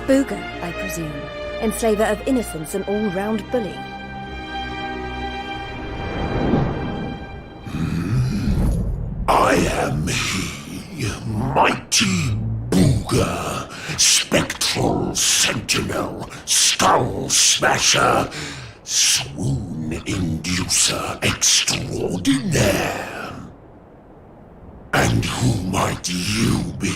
Booger, I presume. Enslaver of innocence and all-round bully. I am he, mighty Booger, spectral sentinel, skull smasher, swoon inducer extraordinaire. And who might you be?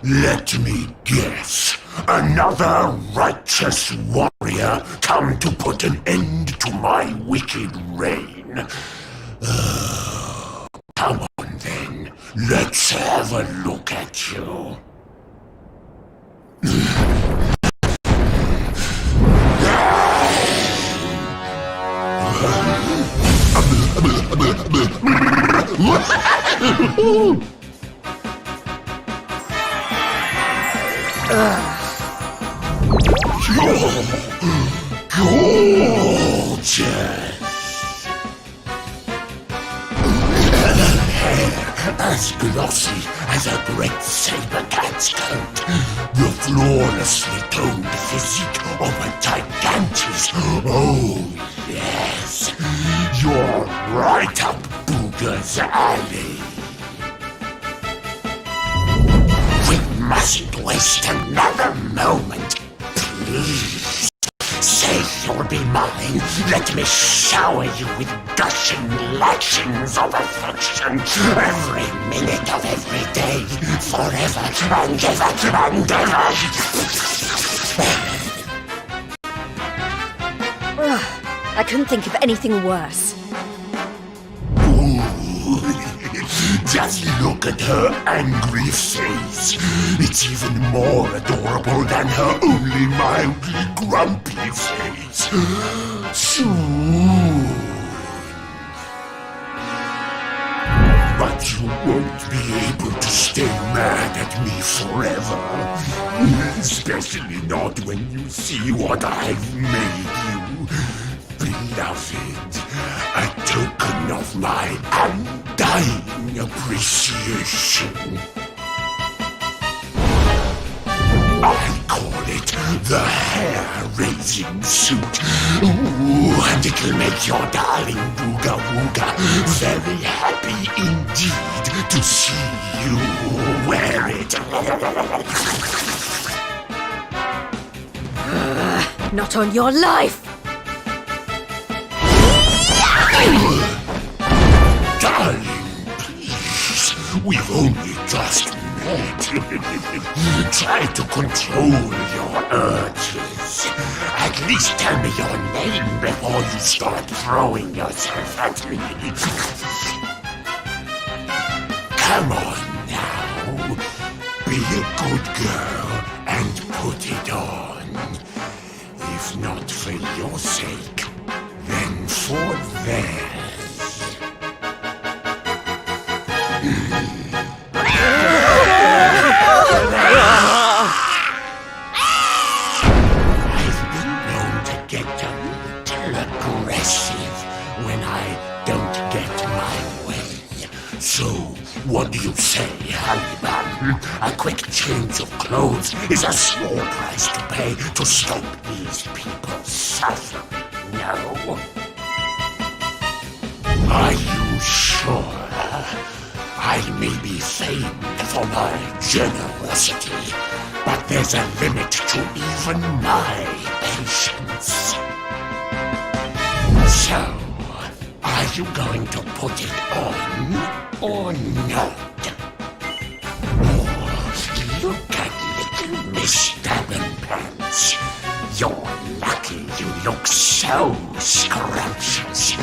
Let me guess. Another righteous warrior come to put an end to my wicked reign. Come on then, let's have a look at you. Gorgeous! As glossy as a great saber cat's coat, the flawlessly toned physique of a gigantus. Oh, yes, you're right up Booger's alley. We mustn't waste another moment, please. Say you'll be mine. Let me shower you with gushing lashings of affection every minute of every day, forever and ever and ever. I couldn't think of anything worse. Just look at her angry face. It's even more adorable than her only mildly grumpy face. Smooth. But you won't be able to stay mad at me forever. Especially not when you see what I've made you. Beloved, a token of my undying appreciation. I call it the hair-raising suit. Ooh, and it'll make your darling Booga Wooga very happy indeed to see you wear it. Not on your life! Darling, please, we've only just met. Try to control your urges. At least tell me your name before you start throwing yourself at me. Come on now. Be a good girl and put it on. If not for your sake, then for theirs. I've been known to get a little aggressive when I don't get my way. So, what do you say, honey bun? A quick change of clothes is a small price to pay to stop these people suffering, no? Are you sure? I may be famed for my generosity, but there's a limit to even my patience. So, are you going to put it on or not? Oh, look at little Miss Stabbin' Pants. You're lucky you look so scrumptious,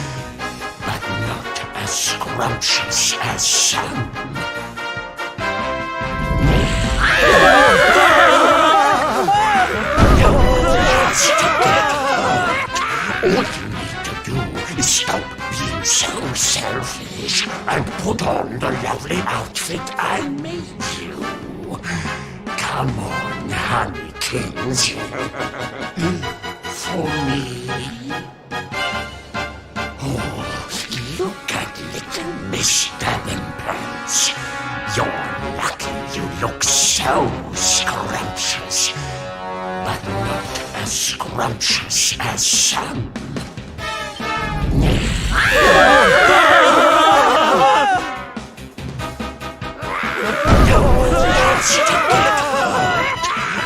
but not as scrumptious as some. All you need to do is stop being so selfish and put on the lovely outfit I made you. Come on, honey kings. For me. Oh, look at little Miss Stabbin' Pants. scrumptious as some.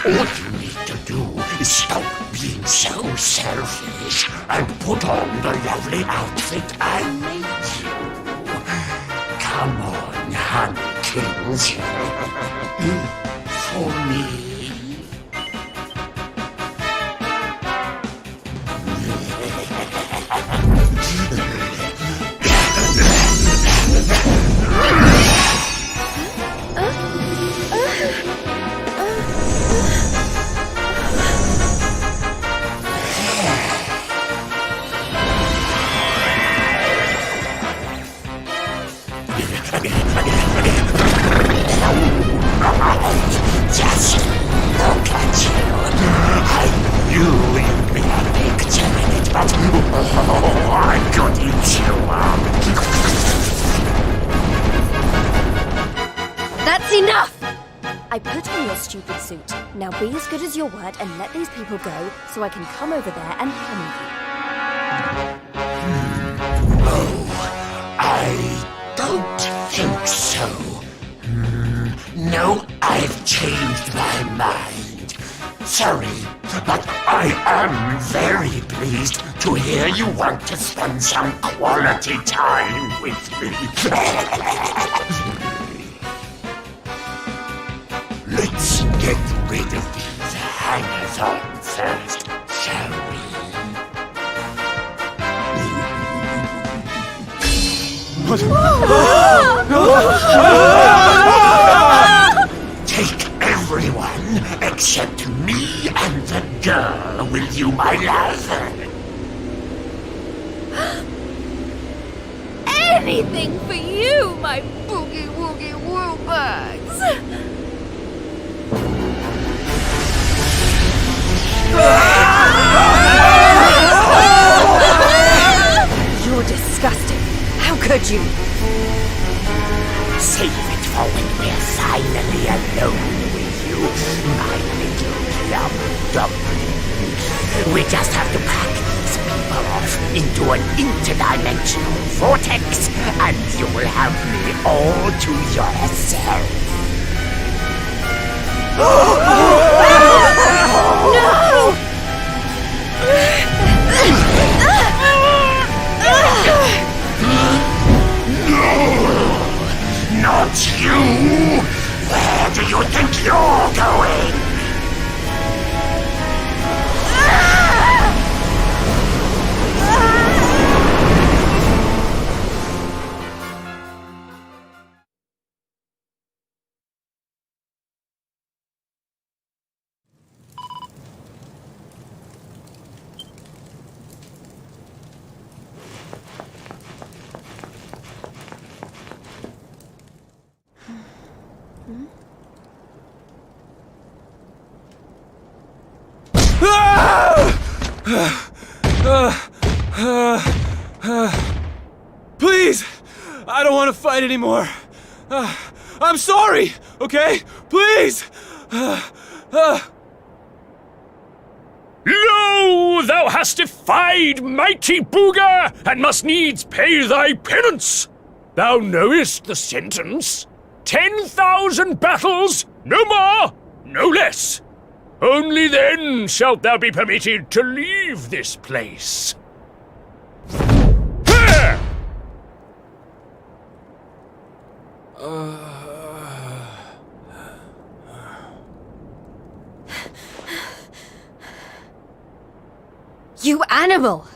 All you need to do is stop being so selfish and put on the lovely outfit I made you. Come on, honey kings. For me. Just look at you. I knew you'd be a picture in it, but I could eat you up. That's enough! I put on your stupid suit. Now be as good as your word and let these people go so I can come over there and hum you. I don't think so. No, I've changed my mind. Sorry, but I am very pleased to hear you want to spend some quality time with me. Let's get rid of these hangers-on first, shall we? Take everyone except me and the girl with you, my love. Anything for you, my boogie-woogie woolbags! You're disgusting. How could you? Save it for when we're finally alone with you, my little plum dumpling. We just have to pack these people off into an interdimensional vortex, and you will have me all to yourself. Not you! Where do you think you're going? Please! I don't want to fight anymore. I'm sorry, okay? Please! Lo, thou hast defied mighty Booga, and must needs pay thy penance. Thou knowest the sentence. 10,000 battles, no more, no less. Only then shalt thou be permitted to leave this place. Here! You animal!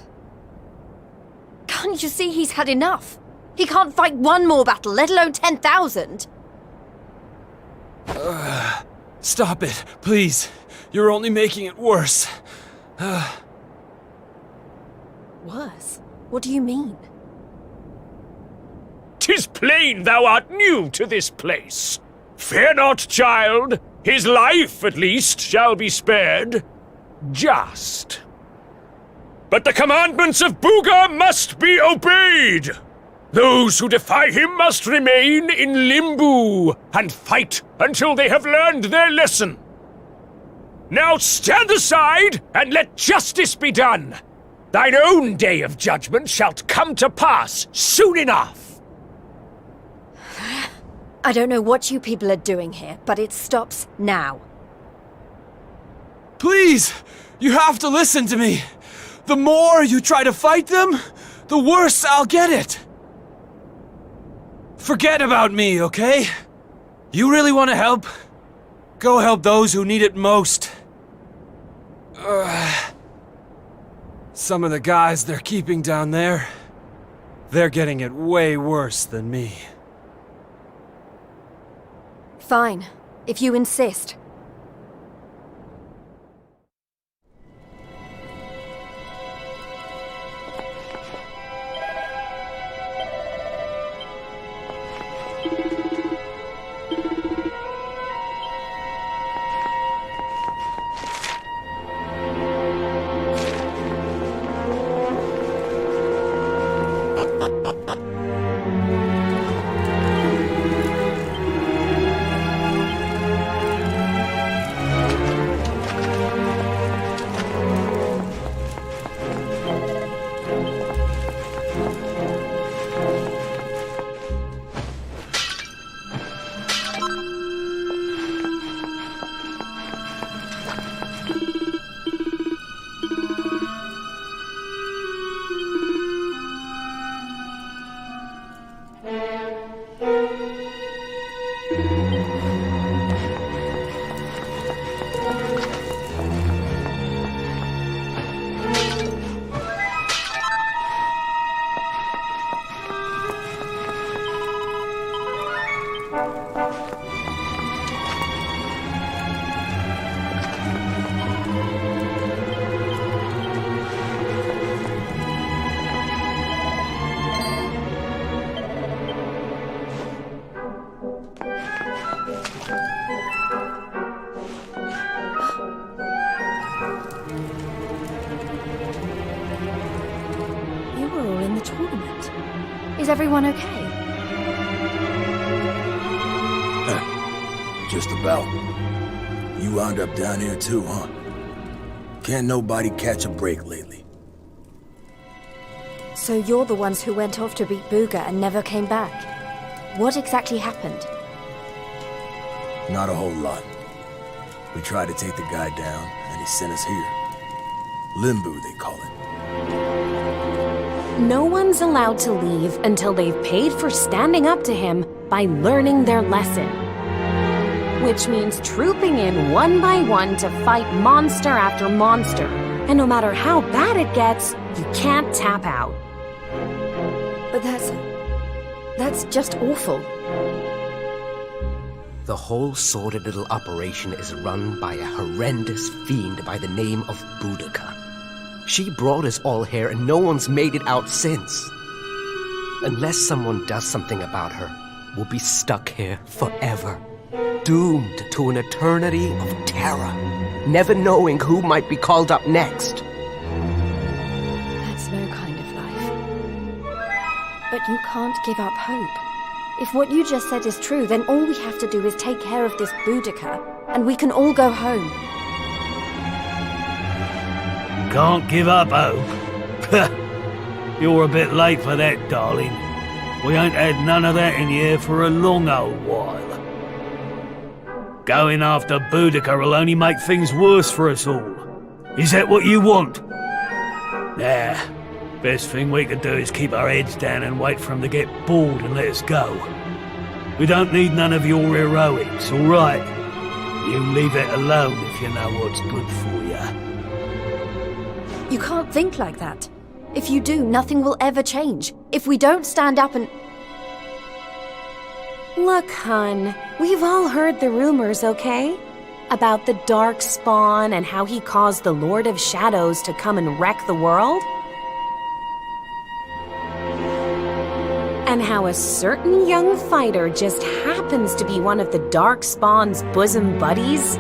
Can't you see he's had enough? He can't fight one more battle, let alone 10,000! Stop it, please. You're only making it worse. Worse? What do you mean? 'Tis plain thou art new to this place. Fear not, child. His life, at least, shall be spared. Just. But the commandments of Booga must be obeyed. Those who defy him must remain in limbo and fight until they have learned their lesson. Now stand aside, and let justice be done. Thine own day of judgment shalt come to pass soon enough. I don't know what you people are doing here, but it stops now. Please! You have to listen to me! The more you try to fight them, the worse I'll get it! Forget about me, okay? You really want to help? Go help those who need it most. Some of the guys they're keeping down there, they're getting it way worse than me. Fine, if you insist. Is everyone okay? Just about. You wound up down here too, huh? Can't nobody catch a break lately. So you're the ones who went off to beat Booga and never came back. What exactly happened? Not a whole lot. We tried to take the guy down, and he sent us here. Limbo, they call it. No one's allowed to leave until they've paid for standing up to him by learning their lesson. Which means trooping in one by one to fight monster after monster. And no matter how bad it gets, you can't tap out. But that's just awful. The whole sordid little operation is run by a horrendous fiend by the name of Boudica. She brought us all here and no one's made it out since. Unless someone does something about her, we'll be stuck here forever. Doomed to an eternity of terror, never knowing who might be called up next. That's no kind of life. But you can't give up hope. If what you just said is true, then all we have to do is take care of this Boudica, and we can all go home. Can't give up hope? You're a bit late for that, darling. We ain't had none of that in here for a long old while. Going after Boudica will only make things worse for us all. Is that what you want? Nah, best thing we can do is keep our heads down and wait for him to get bored and let us go. We don't need none of your heroics, alright? You leave it alone if you know what's good for you. You can't think like that. If you do, nothing will ever change. If we don't stand up and... Look, hun, we've all heard the rumors, okay? About the Dark Spawn and how he caused the Lord of Shadows to come and wreck the world? And how a certain young fighter just happens to be one of the Dark Spawn's bosom buddies?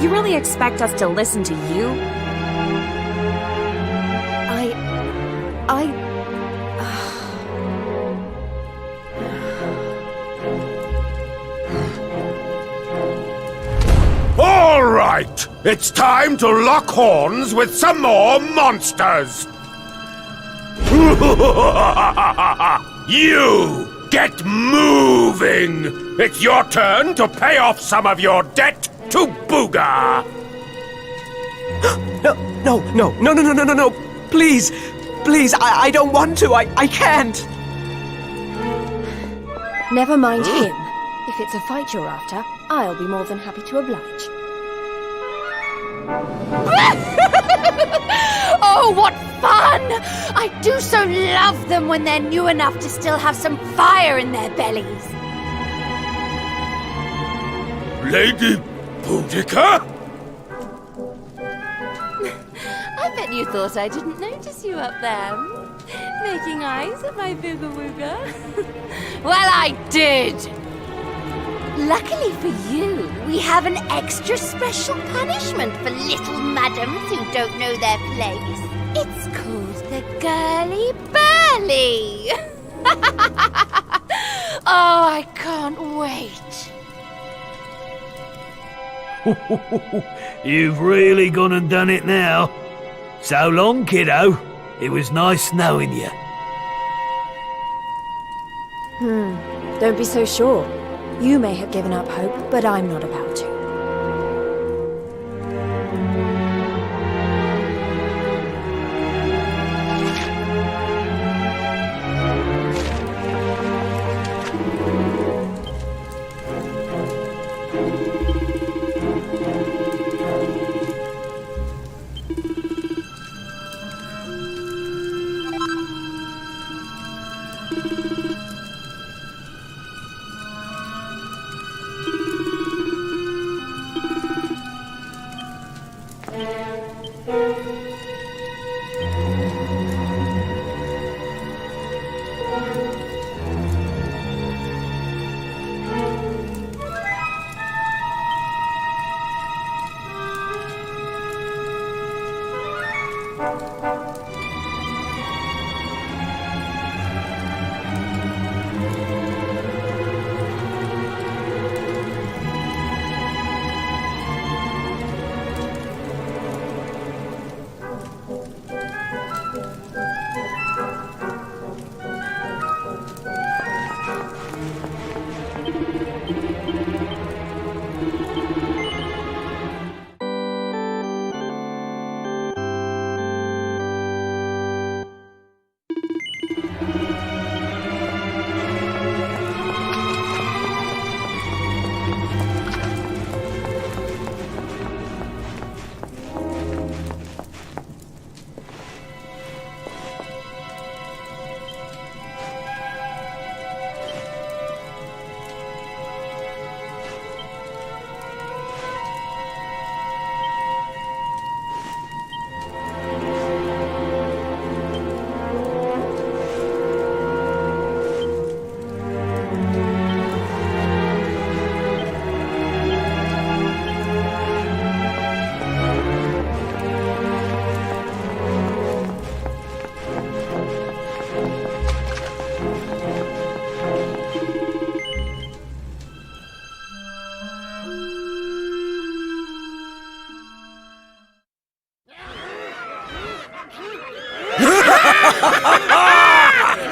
You really expect us to listen to you? All right! right, it's time to lock horns with some more monsters! You! Get moving! It's your turn to pay off some of your debt to Booga! No. Please, I don't want to. I can't. Never mind him. If it's a fight you're after, I'll be more than happy to oblige. Oh, what fun! I do so love them when they're new enough to still have some fire in their bellies. Lady Boudica? I bet you thought I didn't notice you up there. Making eyes at my booga wooga. Well, I did! Luckily for you, we have an extra special punishment for little madams who don't know their place. It's called the Girly Burly. Oh, I can't wait. You've really gone and done it now. So long, kiddo. It was nice knowing you. Don't be so sure. You may have given up hope, but I'm not about to.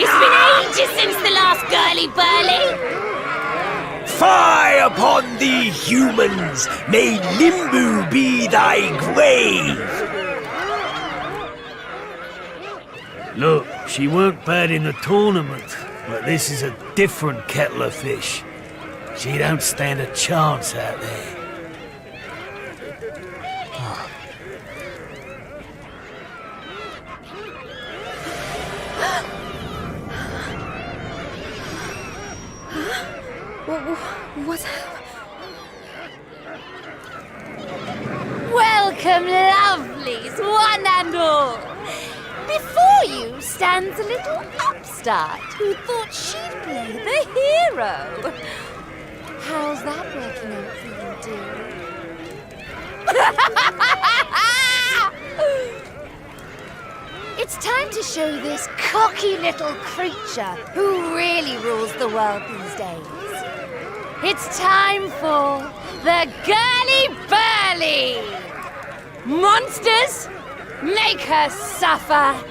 It's been ages since the last Girly Burly. Fie upon thee, humans! May Limbo be thy grave! Look, she weren't bad in the tournament, but this is a different kettle of fish. She don't stand a chance out there. What's... Welcome, lovelies, one and all. Before you stands a little upstart who thought she'd play the hero. How's that working out for you, dear? It's time to show this cocky little creature who really rules the world these days. It's time for the Girly Burly! belly! Monsters, make her suffer!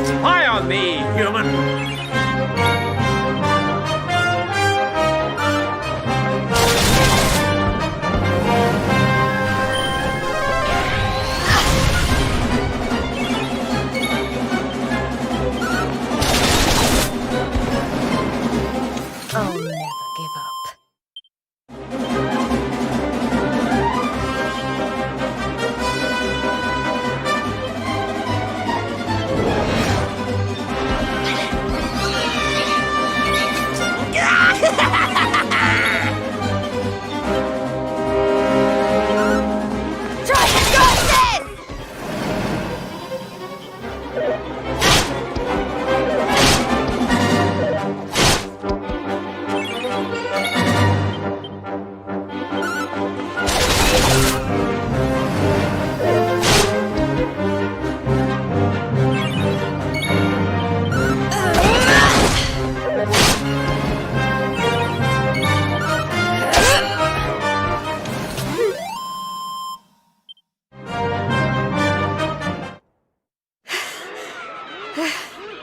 Spy on me, human! I'll never give up.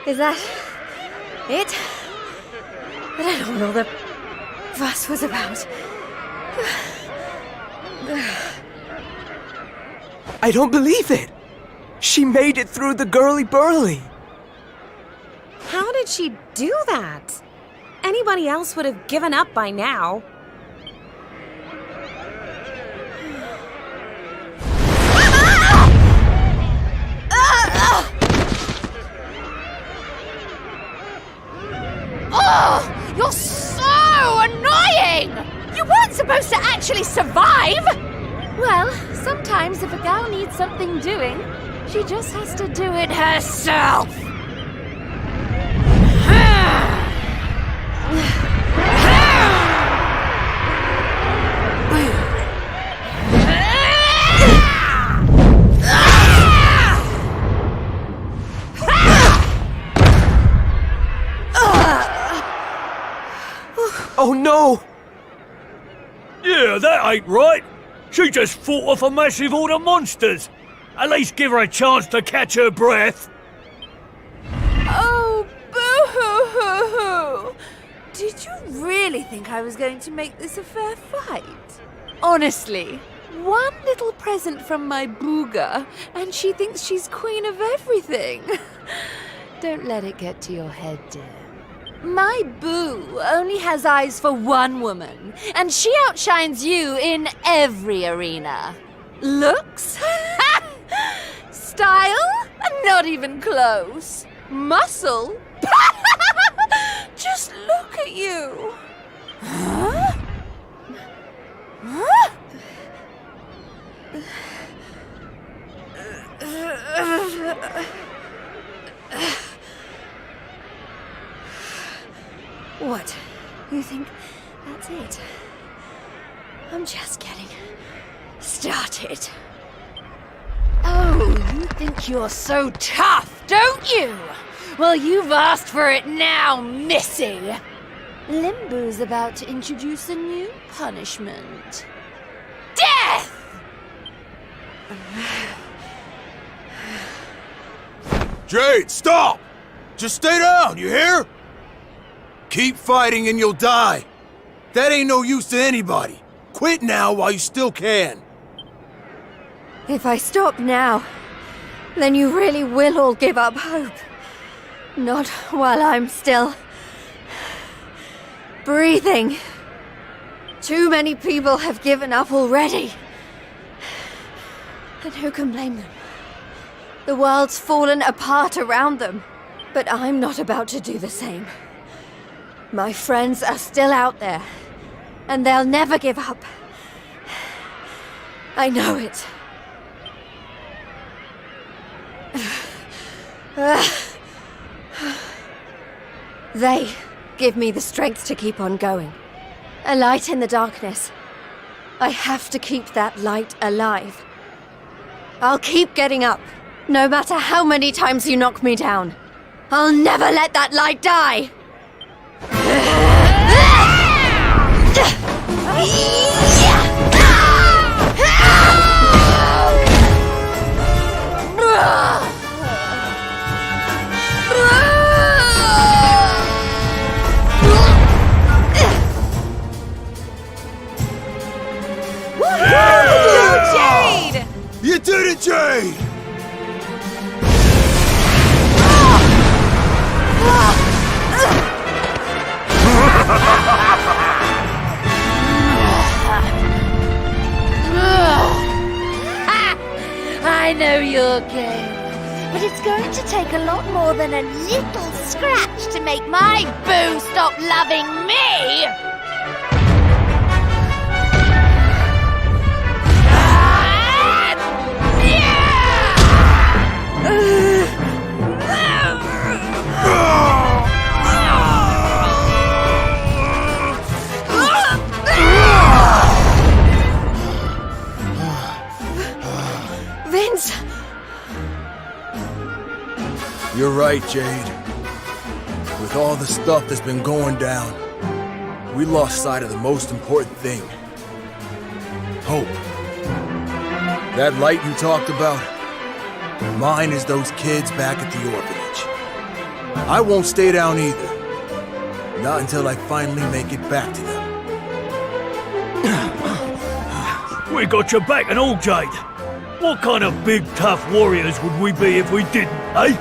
Is that it? I don't know what all the fuss was about. I don't believe it! She made it through the girly-burly! How did she do that? Anybody else would have given up by now. Oh, you're so annoying! You weren't supposed to actually survive! Well, sometimes if a gal needs something doing, she just has to do it herself. Oh no! Yeah, that ain't right. She just fought off a massive horde of monsters. At least give her a chance to catch her breath. Oh, boo-hoo-hoo-hoo! Did you really think I was going to make this a fair fight? Honestly, one little present from my booger, and she thinks she's queen of everything. Don't let it get to your head, dear. My boo only has eyes for one woman, and she outshines you in every arena. Looks? Style? Not even close. Muscle? Just look at you. Huh? Huh? What? You think that's it? I'm just getting started. Oh, you think you're so tough, don't you? Well, you've asked for it now, Missy. Limbo's about to introduce a new punishment. Death! Jade, stop! Just stay down, you hear? Keep fighting and you'll die. That ain't no use to anybody. Quit now while you still can. If I stop now, then you really will all give up hope. Not while I'm still breathing. Too many people have given up already. And who can blame them? The world's fallen apart around them. But I'm not about to do the same. My friends are still out there, and they'll never give up. I know it. They give me the strength to keep on going. A light in the darkness. I have to keep that light alive. I'll keep getting up, no matter how many times you knock me down. I'll never let that light die! Jade! You did it, Jade! I know your game, but it's going to take a lot more than a little scratch to make my boo stop loving me! Vince! You're right, Jade. With all the stuff that's been going down, we lost sight of the most important thing. Hope. That light you talked about, mine is those kids back at the orphanage. I won't stay down either. Not until I finally make it back to them. We got your back and all, Jade. What kind of big, tough warriors would we be if we didn't, eh?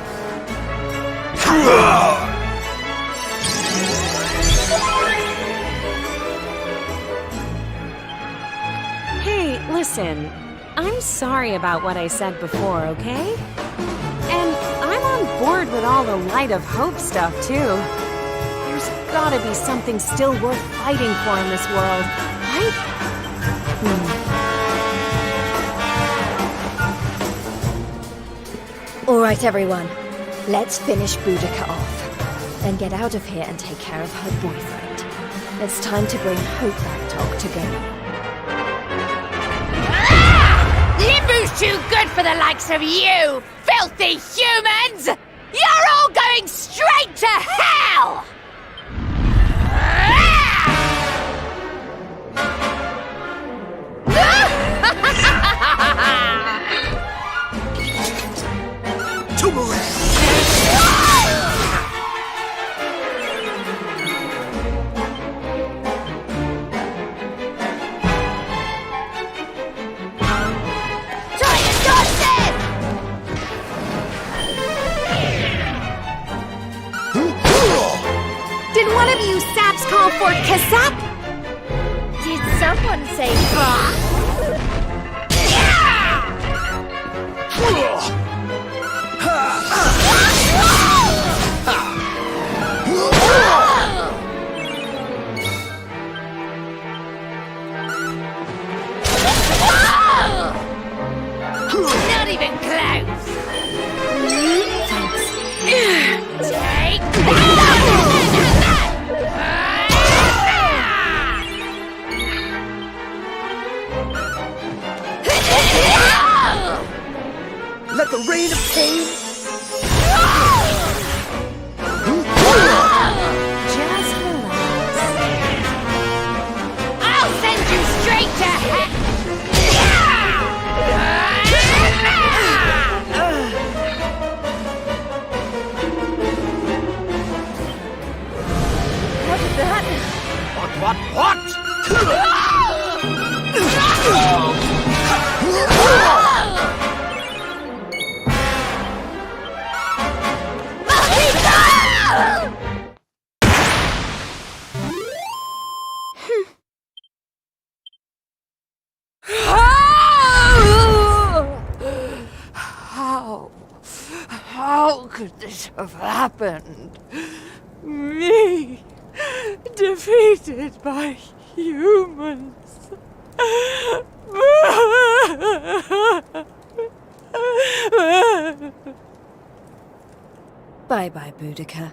Hey, listen. I'm sorry about what I said before, okay? And I'm on board with all the Light of Hope stuff, too. There's gotta be something still worth fighting for in this world, right? All right, everyone. Let's finish Boudica off. And get out of here and take care of her boyfriend. It's time to bring Hope back to Octagon. Limbu's too good for the likes of you, filthy humans! You're all going straight to hell! Did one of you saps call for Kasap? Did someone say fuck? Not even close. Thanks. Take Let the rain of pain. Just relax. I'll send you straight to hell! What is that? How? How could this have happened? Me, defeated by humans. Bye-bye, Boudica.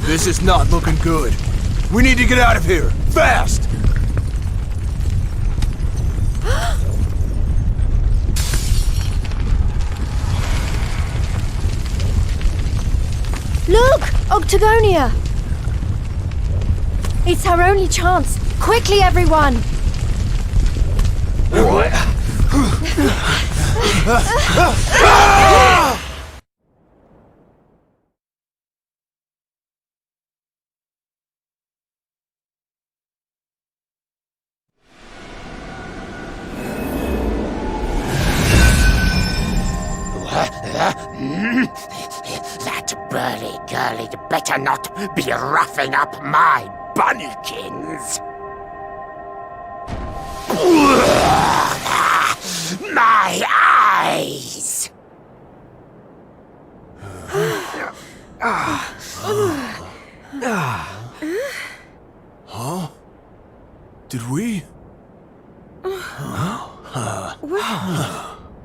This is not looking good. We need to get out of here, fast! Look! Octagonia! It's our only chance. Quickly, everyone! That burly girlie better not be roughing up my bunnykins. My eyes! Huh? Did we?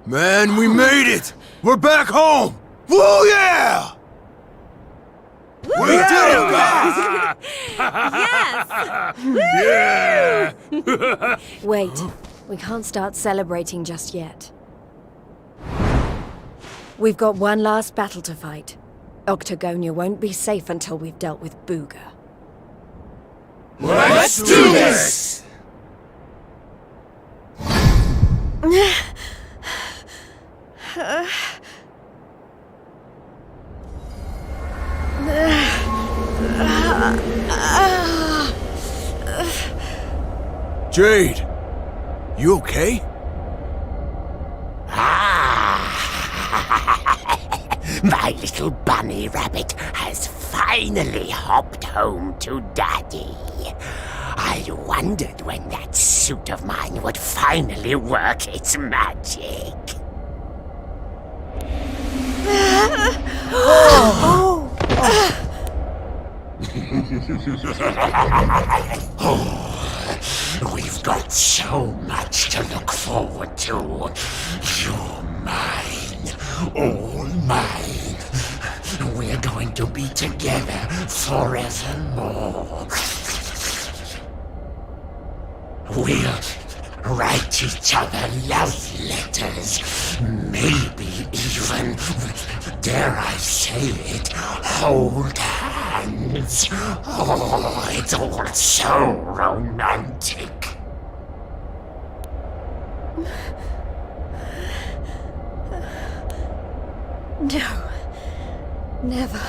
Man, we made it! We're back home! Woo yeah! We did it, guys! Yeah! Wait, we can't start celebrating just yet. We've got one last battle to fight. Octagonia won't be safe until we've dealt with Booga. Let's do this! Jade, you okay? My little bunny rabbit has finally hopped home to Daddy. I wondered when that suit of mine would finally work its magic. We've got so much to look forward to. You're mine, all mine. We're going to be together forevermore. We'll write each other love letters, maybe even, dare I say it, hold hands. Oh, it's all so romantic. No. Never.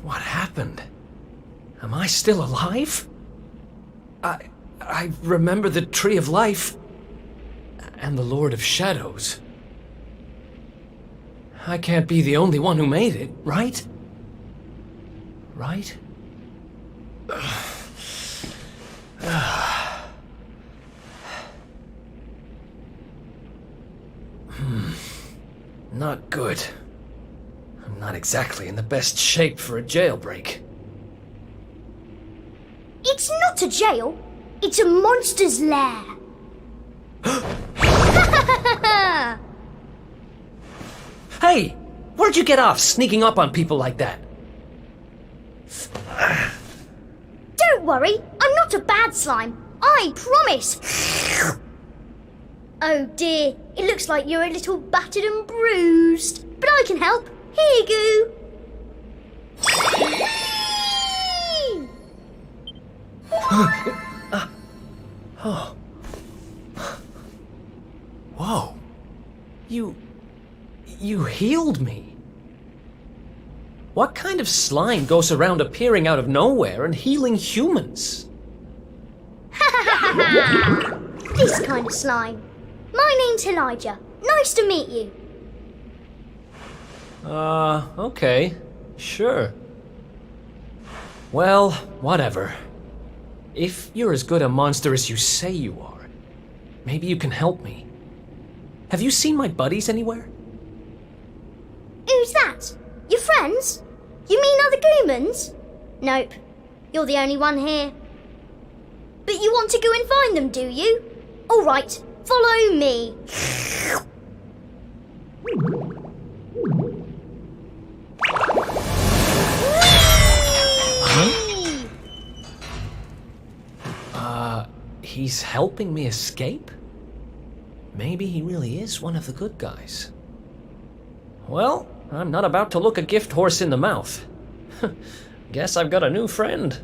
What happened? Am I still alive? I remember the Tree of Life and the Lord of Shadows. I can't be the only one who made it, right? Right? Not good. I'm not exactly in the best shape for a jailbreak. It's not a jail. It's a monster's lair. Hey, where'd you get off sneaking up on people like that? Don't worry, I'm not a bad slime. I promise. Oh dear, it looks like you're a little battered and bruised. But I can help. Here you go. Oh. Whoa. You healed me. What kind of slime goes around appearing out of nowhere and healing humans? This kind of slime. My name's Elijah. Nice to meet you. Okay. Sure. Well, whatever. If you're as good a monster as you say you are, maybe you can help me. Have you seen my buddies anywhere? Who's that? Your friends? You mean other Goomans? Nope. You're the only one here. But you want to go and find them, do you? All right, follow me. He's helping me escape? Maybe he really is one of the good guys. Well, I'm not about to look a gift horse in the mouth. Guess I've got a new friend.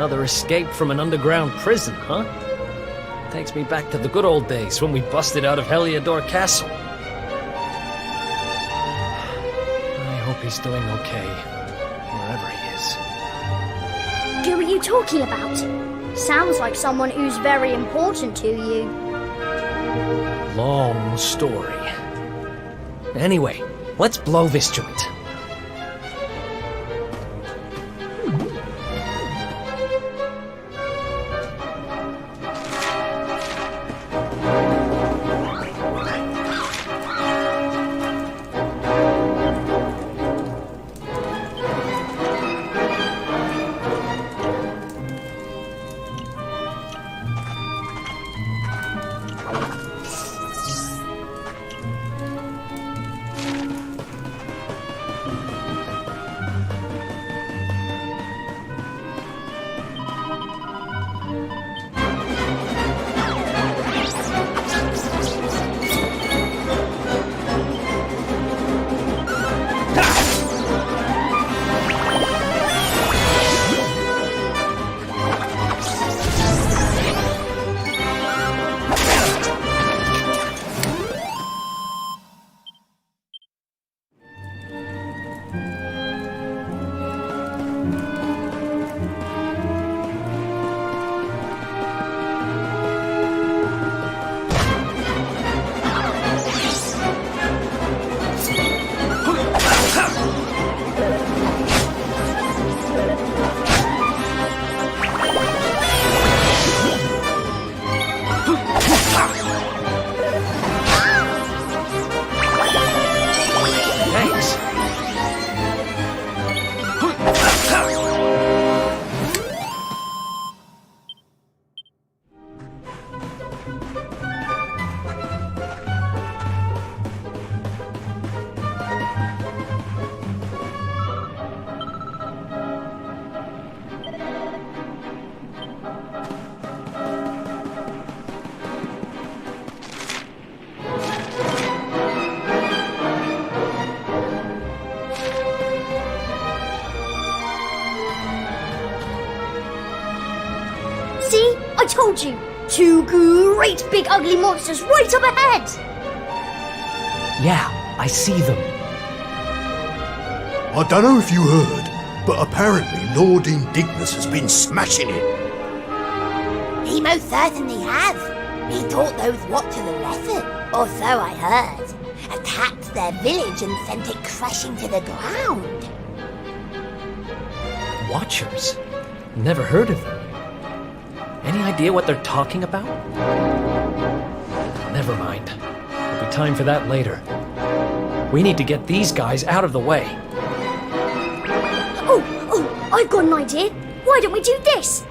Another escape from an underground prison, huh? Takes me back to the good old days when we busted out of Heliodor Castle. I hope he's doing okay, wherever he is. Who are you talking about? Sounds like someone who's very important to you. Long story. Anyway, let's blow this joint. I told you! Two great big ugly monsters right up ahead! Yeah, I see them. I don't know if you heard, but apparently Lord Indignus has been smashing it. He most certainly has. He taught those Watchers a lesson, or so I heard. Attacked their village and sent it crashing to the ground. Watchers? Never heard of them. Any idea what they're talking about? Never mind. There'll be time for that later. We need to get these guys out of the way. Oh, I've got an idea. Why don't we do this?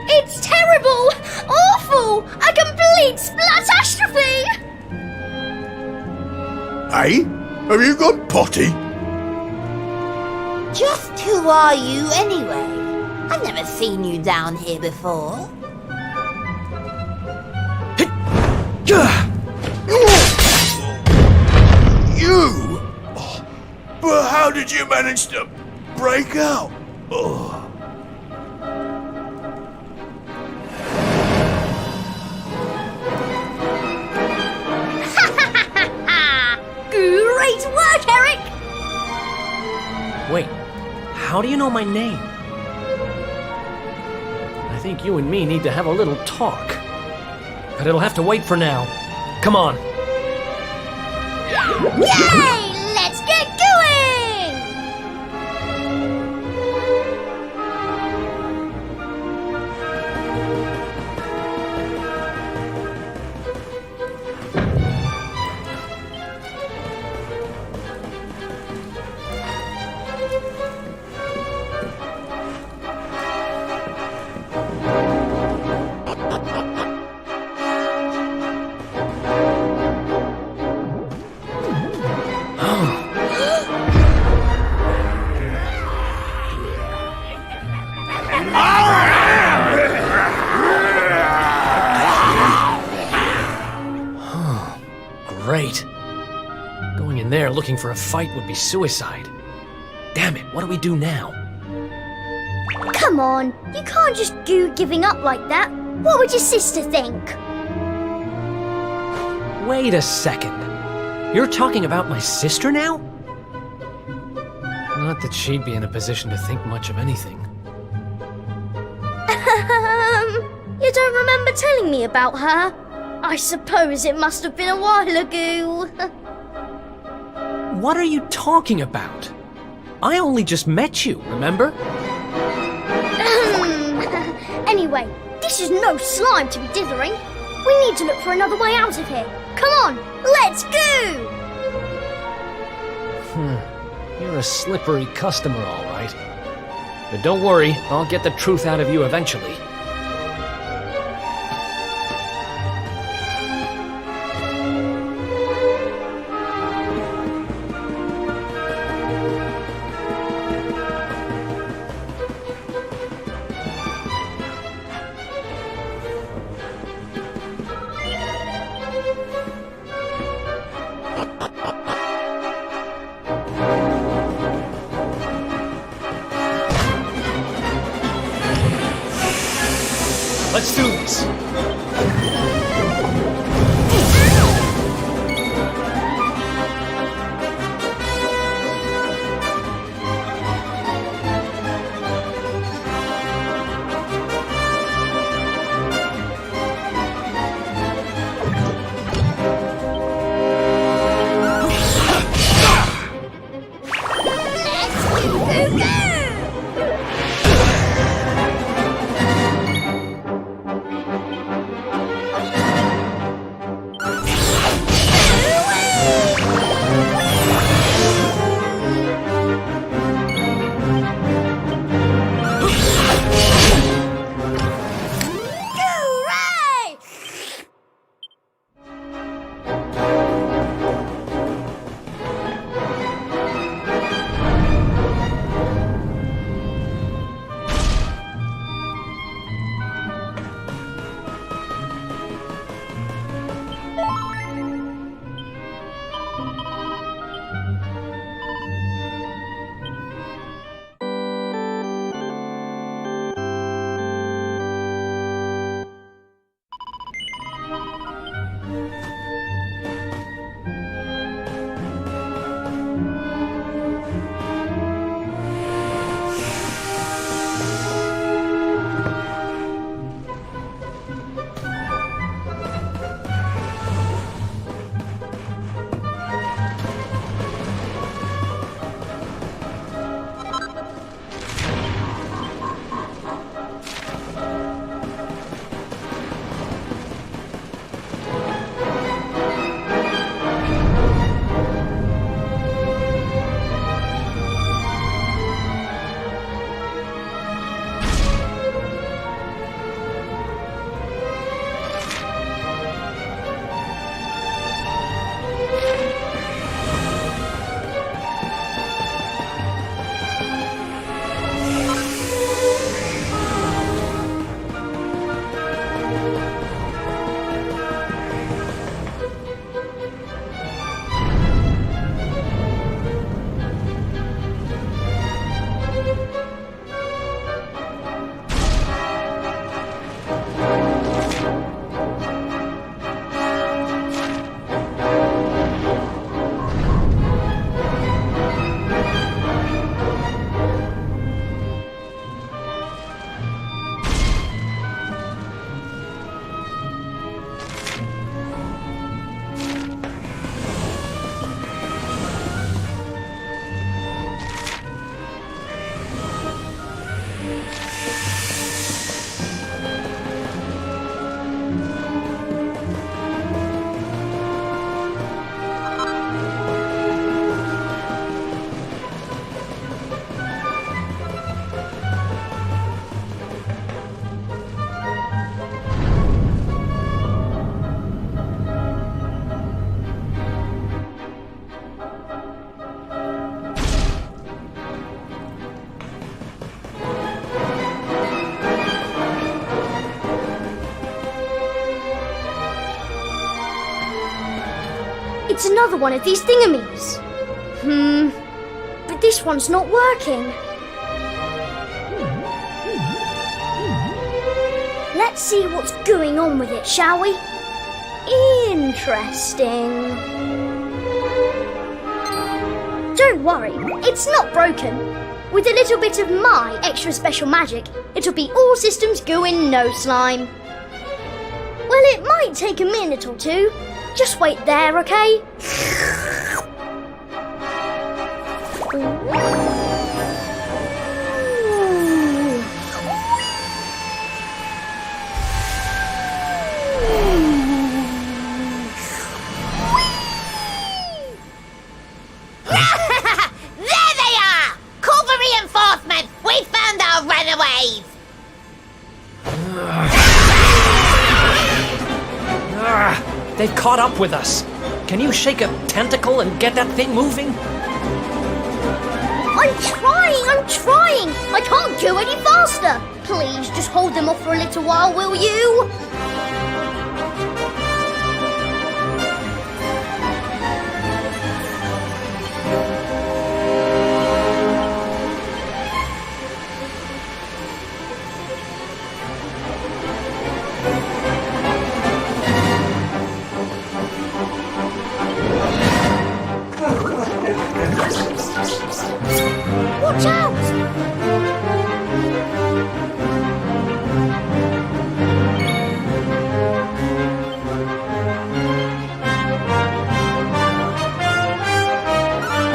It's terrible! Awful! A complete splatastrophe! Hey? Have you gone potty? Just who are you anyway? I've never seen you down here before. You! Oh, but how did you manage to break out? Oh. Great work, Eric! Wait, how do you know my name? I think you and me need to have a little talk. But it'll have to wait for now. Come on. Yay! Let's get going! in there looking for a fight would be suicide. Damn it, what do we do now? Come on, you can't just go giving up like that. What would your sister think? Wait a second. You're talking about my sister now? Not that she'd be in a position to think much of anything. You don't remember telling me about her? I suppose it must have been a while ago. What are you talking about? I only just met you, remember? Anyway, this is no slime to be dithering. We need to look for another way out of here. Come on, let's go! You're a slippery customer, all right. But don't worry, I'll get the truth out of you eventually. Let's do this. It's another one of these thingamies. But this one's not working. Let's see what's going on with it, shall we? Interesting. Don't worry, it's not broken. With a little bit of my extra special magic, it'll be all systems go in no slime. Well, it might take a minute or two. Just wait there, okay? They've caught up with us. Can you shake a tentacle and get that thing moving? I'm trying! I can't go any faster! Please, just hold them off for a little while, will you? Watch out!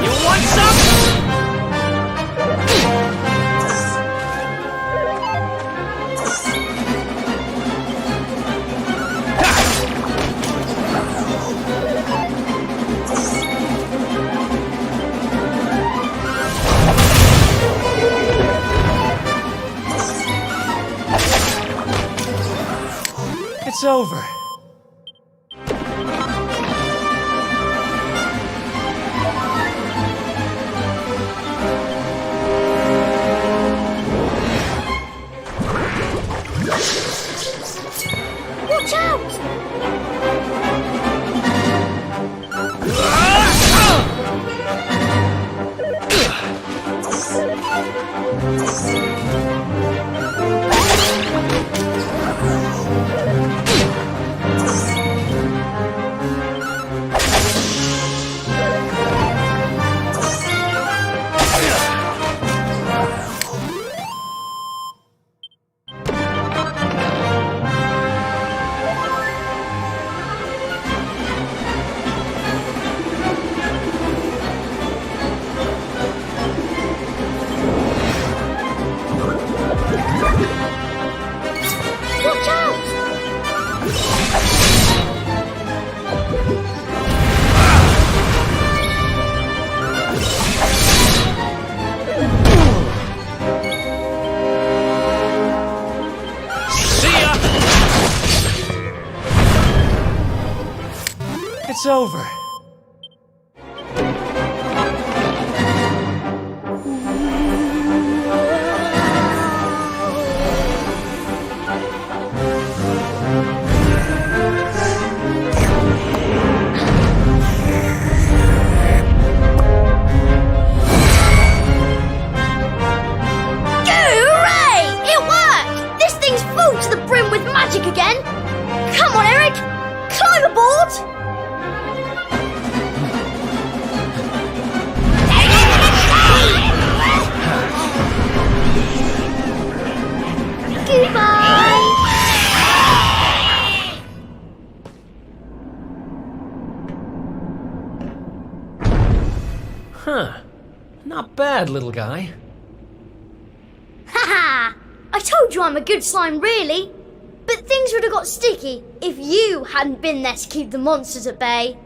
You want some? It's over. Watch out! Watch out! See ya! It's over. Hooray! It worked! This thing's full to the brim with magic again! Come on, Eric! Climb aboard! Goodbye! Huh. Not bad, little guy. Haha! I told you I'm a good slime, really. But things would have got sticky if you hadn't been there to keep the monsters at bay.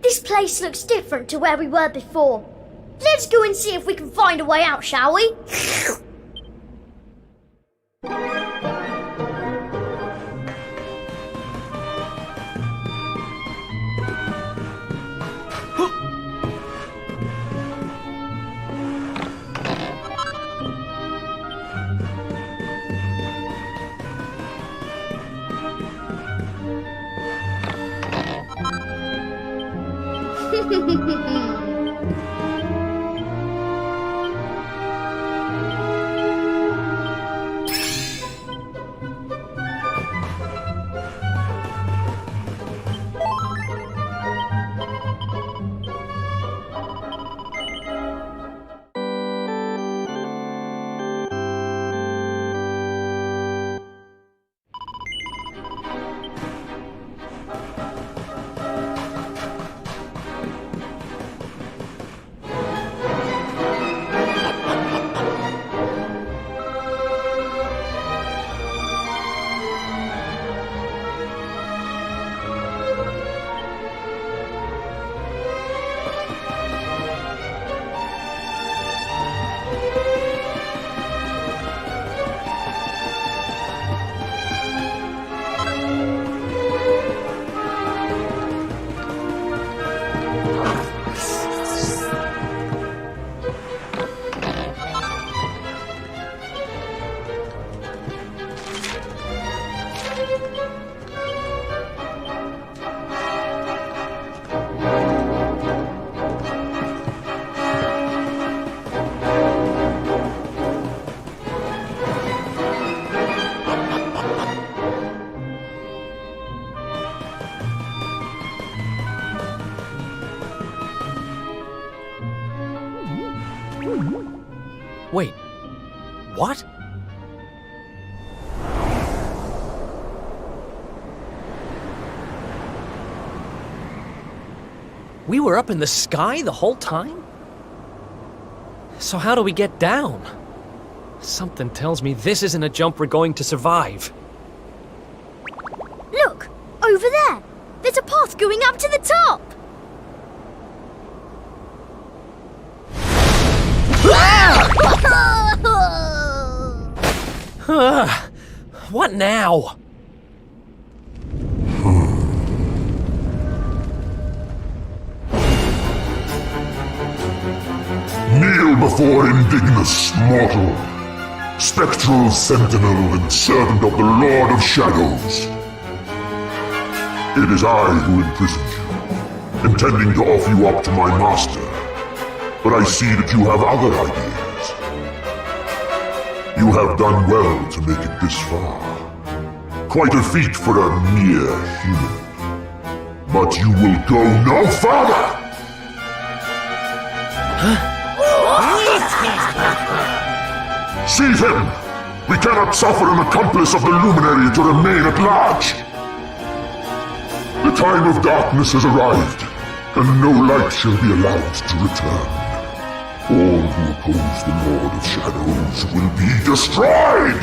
This place looks different to where we were before. Let's go and see if we can find a way out, shall we? Wait, what? We were up in the sky the whole time? So how do we get down? Something tells me this isn't a jump we're going to survive. Look! Over there! There's a path going up to the top! What now? Kneel before indignous mortal, spectral sentinel and servant of the Lord of Shadows. It is I who imprisoned you, intending to offer you up to my master. But I see that you have other ideas. You have done well to make it this far. Quite a feat for a mere human. But you will go no further! Seize him! We cannot suffer an accomplice of the Luminary to remain at large! The time of darkness has arrived, and no light shall be allowed to return. All who oppose the Lord of Shadows will be destroyed!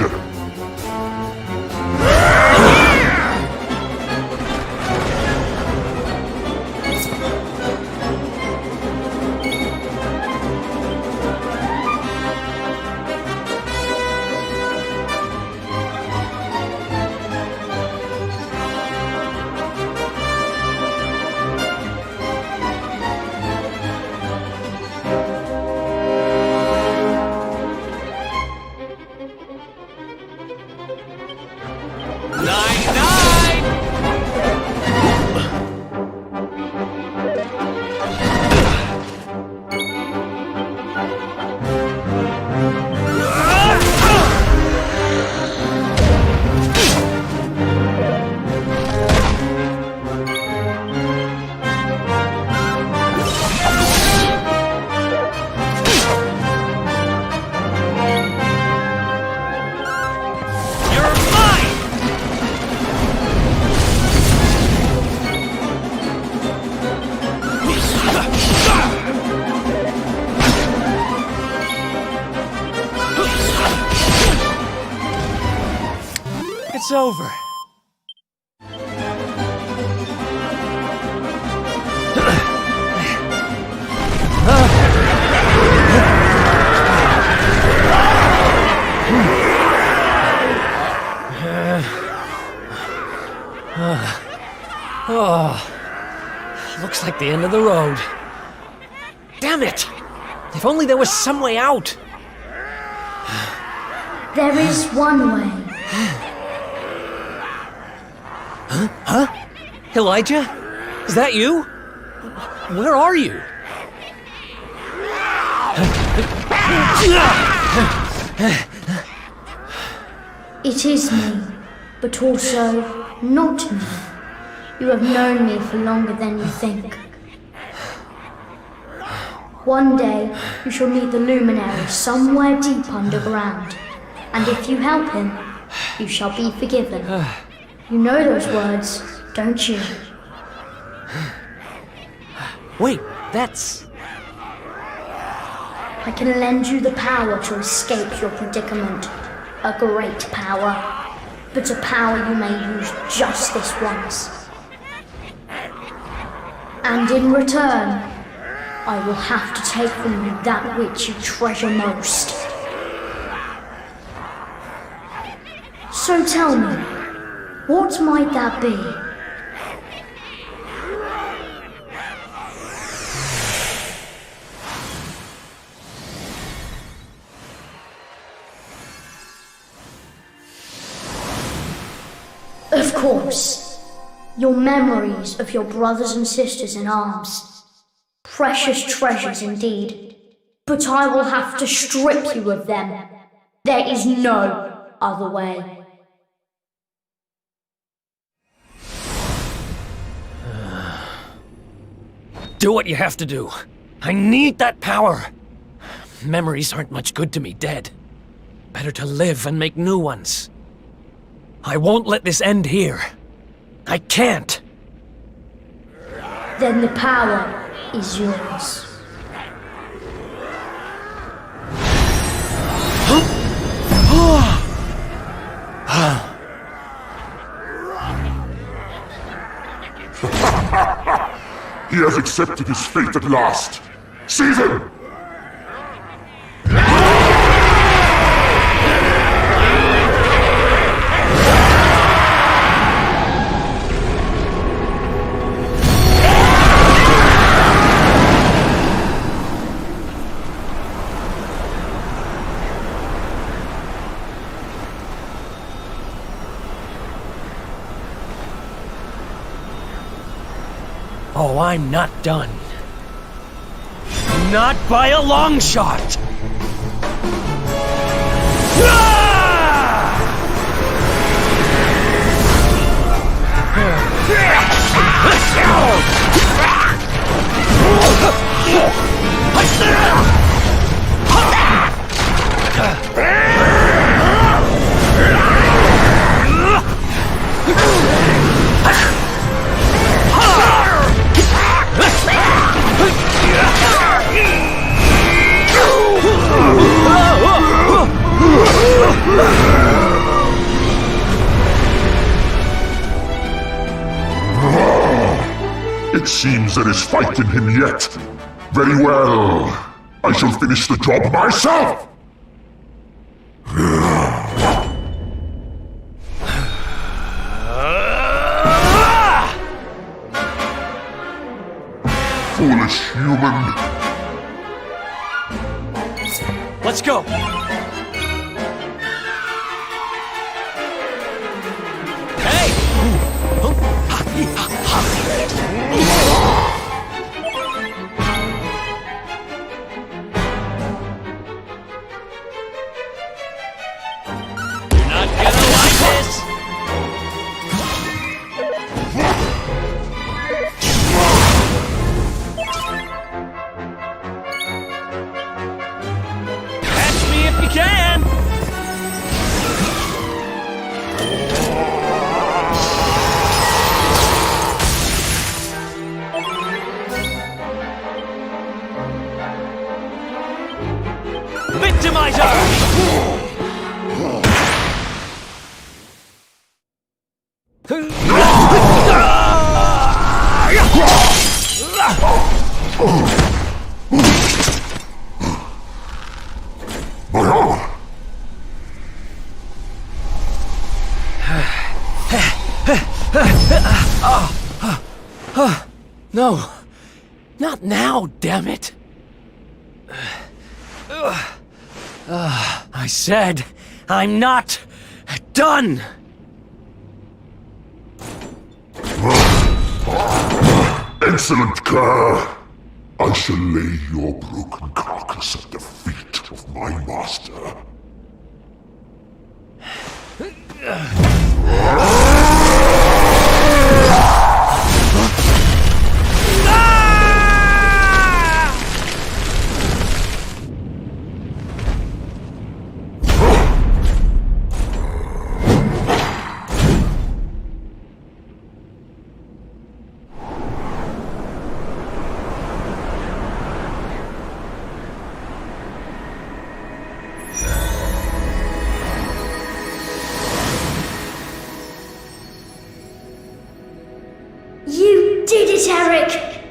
It's over. Looks like the end of the road. Damn it! If only there was some way out. There is one way. Huh? Elijah? Is that you? Where are you? It is me, but also not me. You have known me for longer than you think. One day, you shall meet the Luminary somewhere deep underground, and if you help him, you shall be forgiven. You know those words, don't you? Wait, that's... I can lend you the power to escape your predicament. A great power. But a power you may use just this once. And in return, I will have to take from you that which you treasure most. So tell me, what might that be? Of course, your memories of your brothers and sisters in arms. Precious treasures indeed. But I will have to strip you of them. There is no other way. Do what you have to do. I need that power. Memories aren't much good to me dead. Better to live and make new ones. I won't let this end here. I can't. Then the power is yours. He has accepted his fate at last. Seize him! Oh, I'm not done. Not by a long shot! It seems there is fight in him yet. Very well. I shall finish the job myself! Foolish human. Let's go! No! Not now, damn it! I said, I'm not done! Excellent, Cur! I shall lay your broken carcass at the feet of my master. You did it, Eric!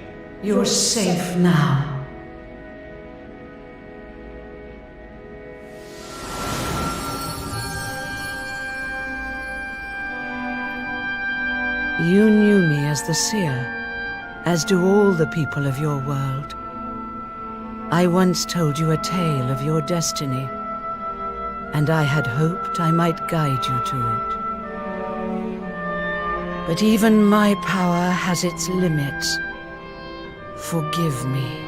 You're safe now. You knew me as the seer, as do all the people of your world. I once told you a tale of your destiny, and I had hoped I might guide you to it. But even my power has its limits. Forgive me.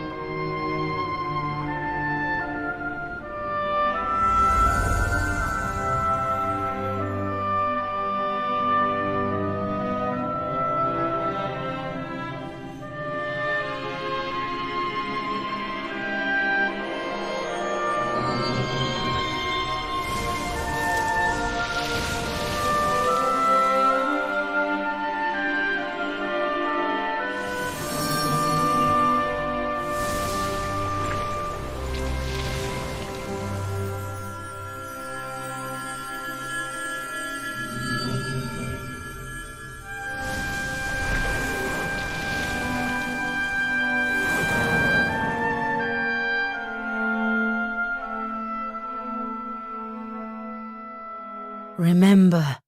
Remember,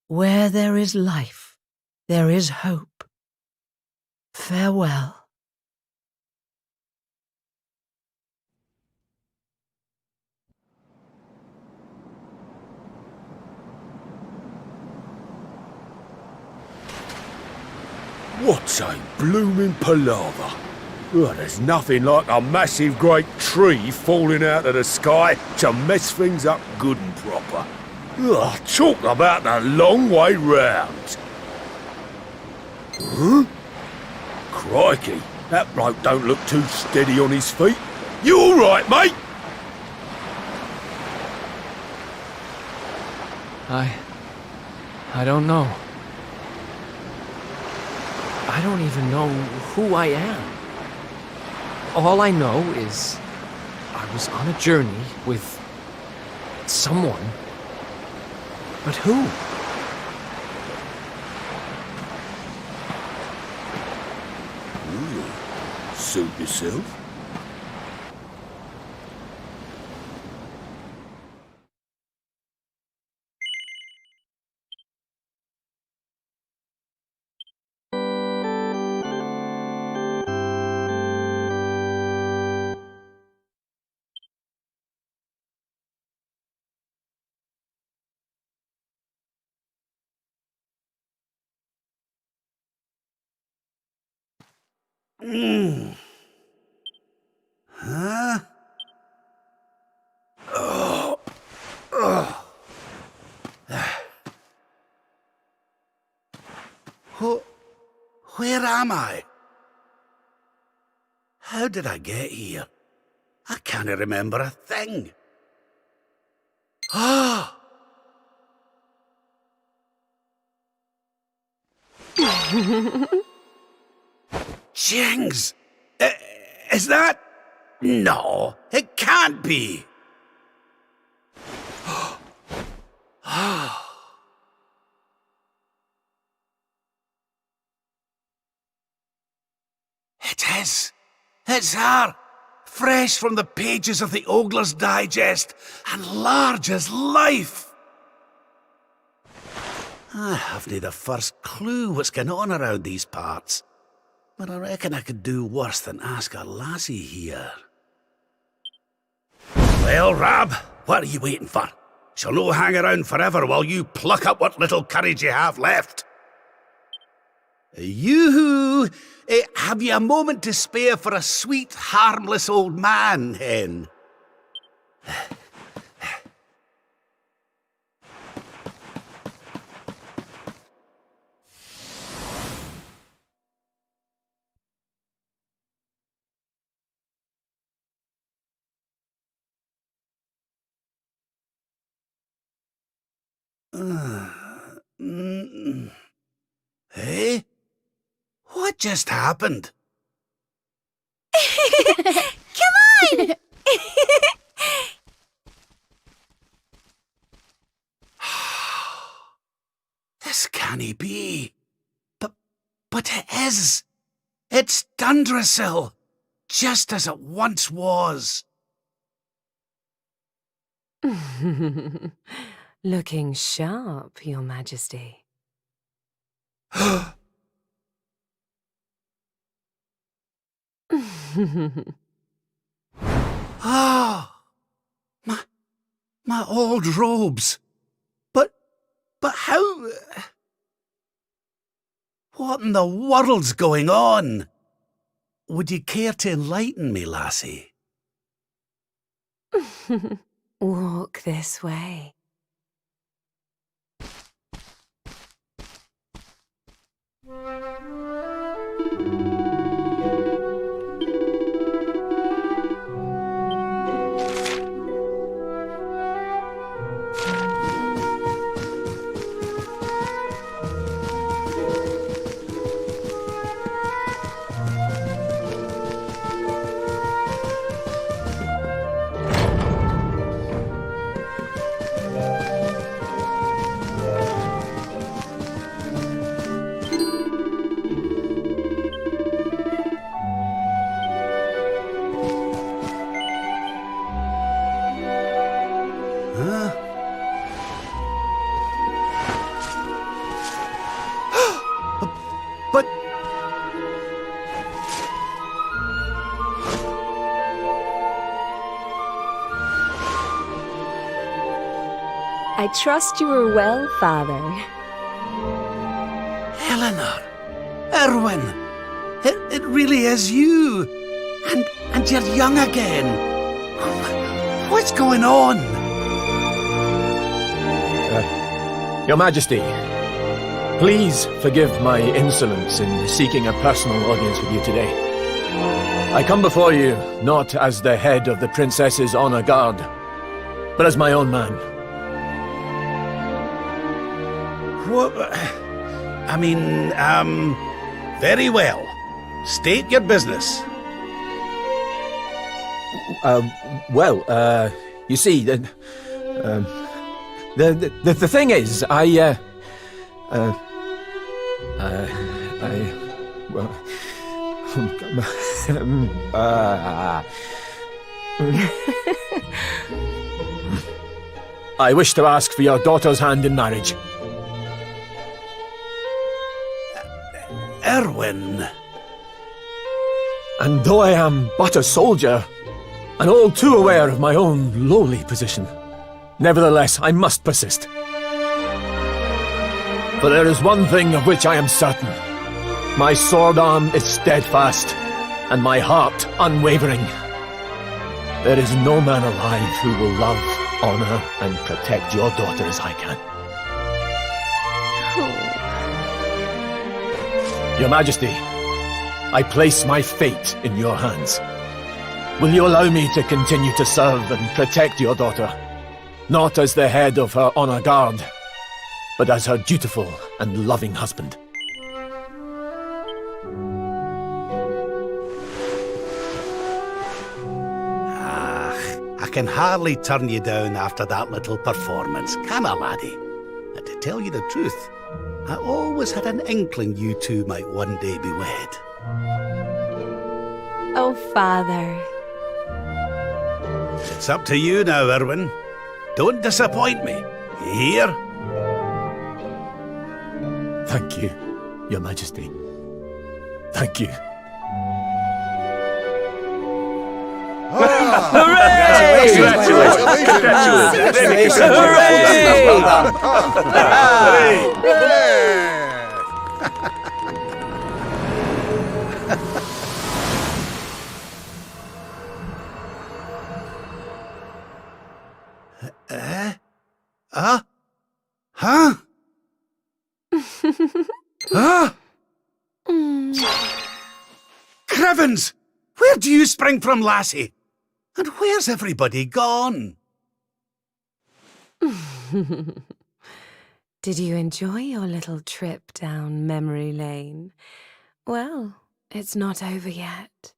where there is life, there is hope. Farewell. What's a bloomin' palaver? Oh, there's nothing like a massive great tree falling out of the sky to mess things up good and proper. Oh, talk about the long way round. Huh? Crikey, that bloke don't look too steady on his feet. You all right, mate? I don't know. I don't even know who I am. All I know is I was on a journey with someone. But who? Ooh, suit yourself. Huh? Oh. Oh. Where am I? How did I get here? I can't remember a thing. Ah! Jings! Is that... No, it can't be. It is. It's her. Fresh from the pages of the Ogler's Digest and large as life. I haven't the first clue what's going on around these parts. But I reckon I could do worse than ask a lassie here. Well, Rab, what are you waiting for? She'll no hang around forever while you pluck up what little courage you have left. Yoo-hoo! Have you a moment to spare for a sweet, harmless old man, hen? Hey? What just happened? Come on! This can't be. But it is. It's Dundrasil, just as it once was. Looking sharp, Your Majesty. Ah, my old robes. But how? What in the world's going on? Would you care to enlighten me, lassie? Walk this way. I trust you are well, Father. Eleanor! Erwin! It really is you! And you're young again! What's going on? Your Majesty, please forgive my insolence in seeking a personal audience with you today. I come before you not as the head of the Princess's Honor Guard, but as my own man. What? I mean, very well. State your business. You see, the thing is, I wish to ask for your daughter's hand in marriage. Erwin. And though I am but a soldier, and all too aware of my own lowly position, nevertheless I must persist. For there is one thing of which I am certain. My sword arm is steadfast, and my heart unwavering. There is no man alive who will love, honor, and protect your daughter as I can. Your Majesty, I place my fate in your hands. Will you allow me to continue to serve and protect your daughter? Not as the head of her honor guard, but as her dutiful and loving husband. I can hardly turn you down after that little performance, can I, laddie? And to tell you the truth, I always had an inkling you two might one day be wed. Oh, Father. It's up to you now, Erwin. Don't disappoint me. You hear? Thank you, Your Majesty. Thank you. Hooray! Congratulations! Huh? Huh? Crevens! Where do you spring from, lassie? And where's everybody gone? Did you enjoy your little trip down memory lane? Well, it's not over yet.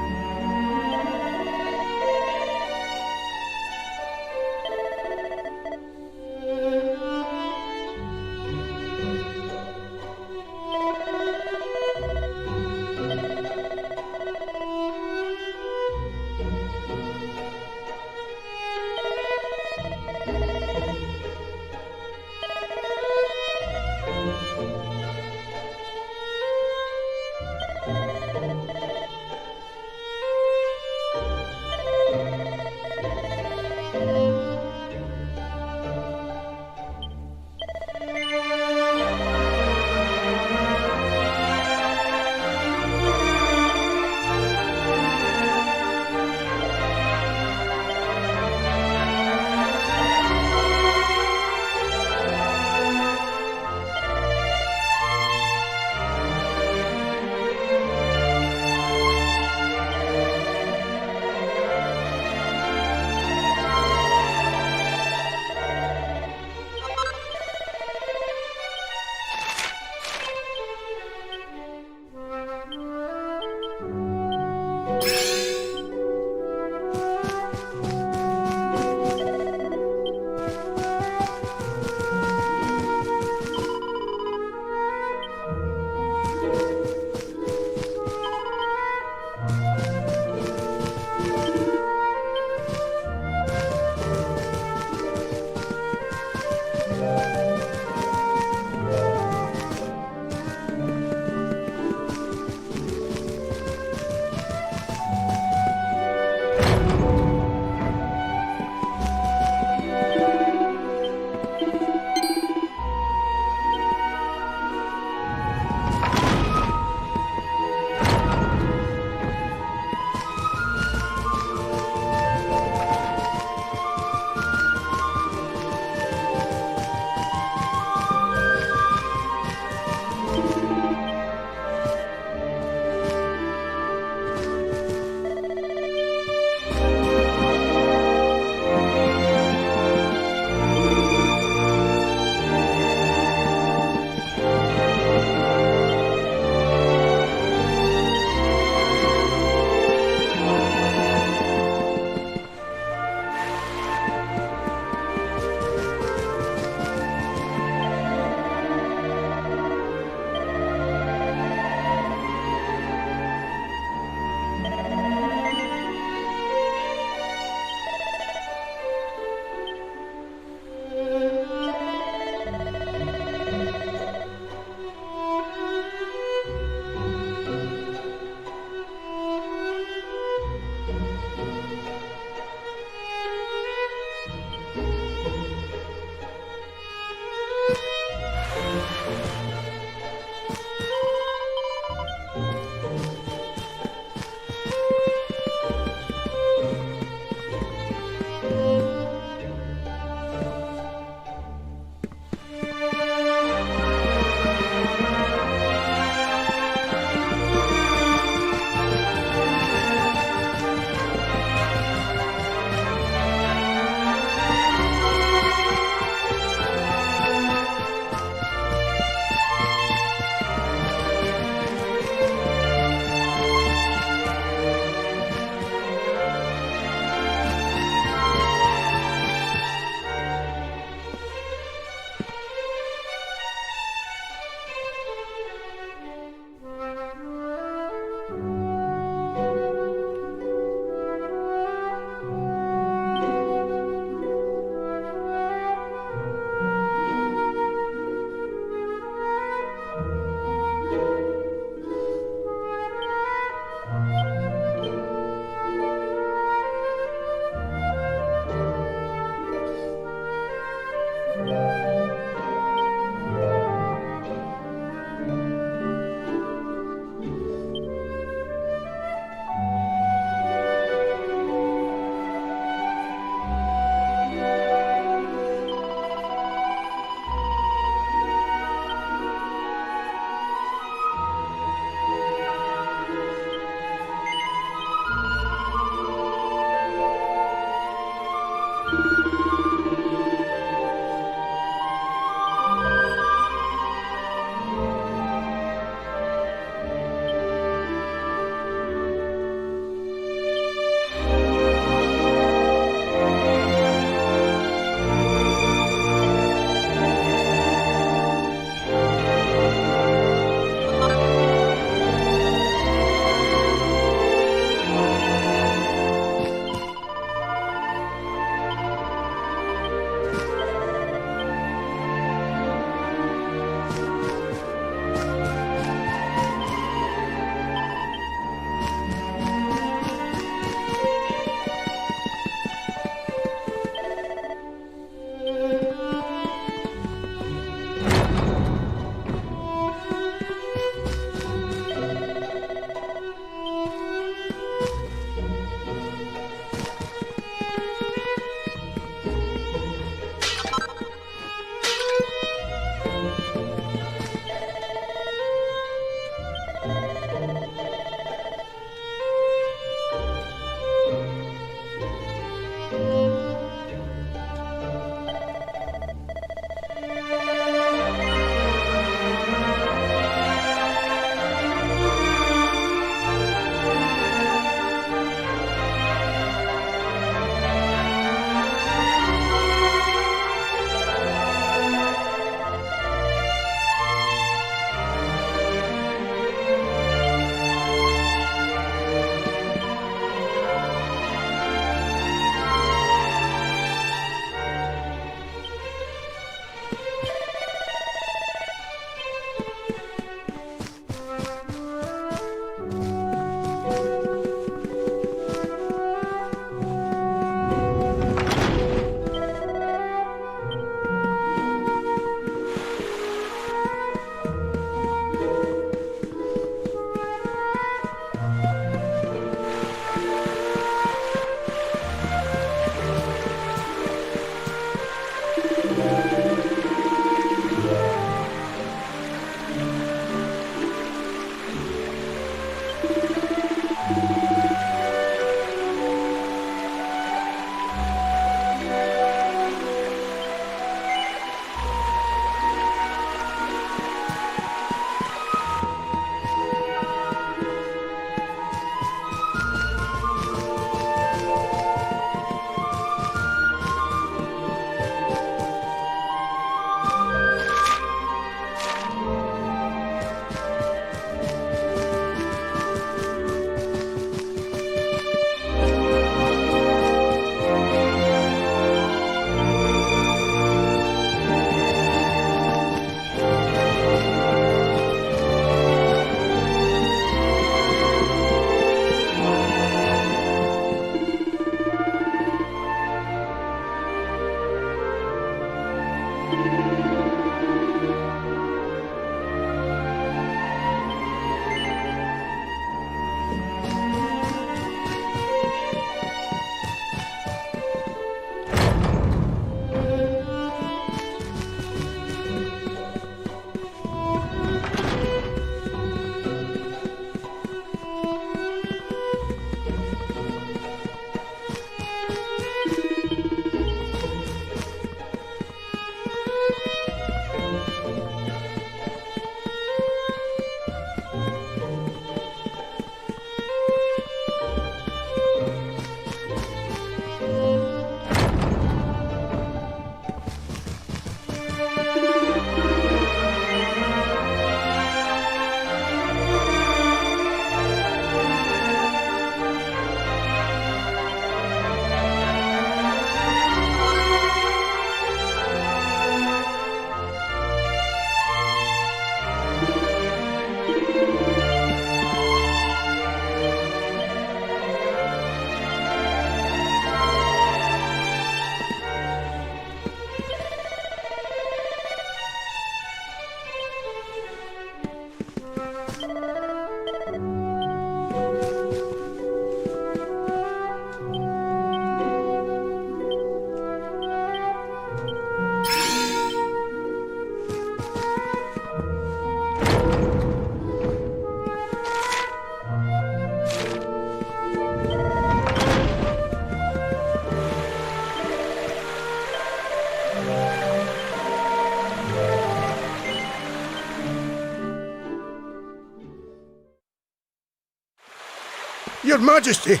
Your Majesty,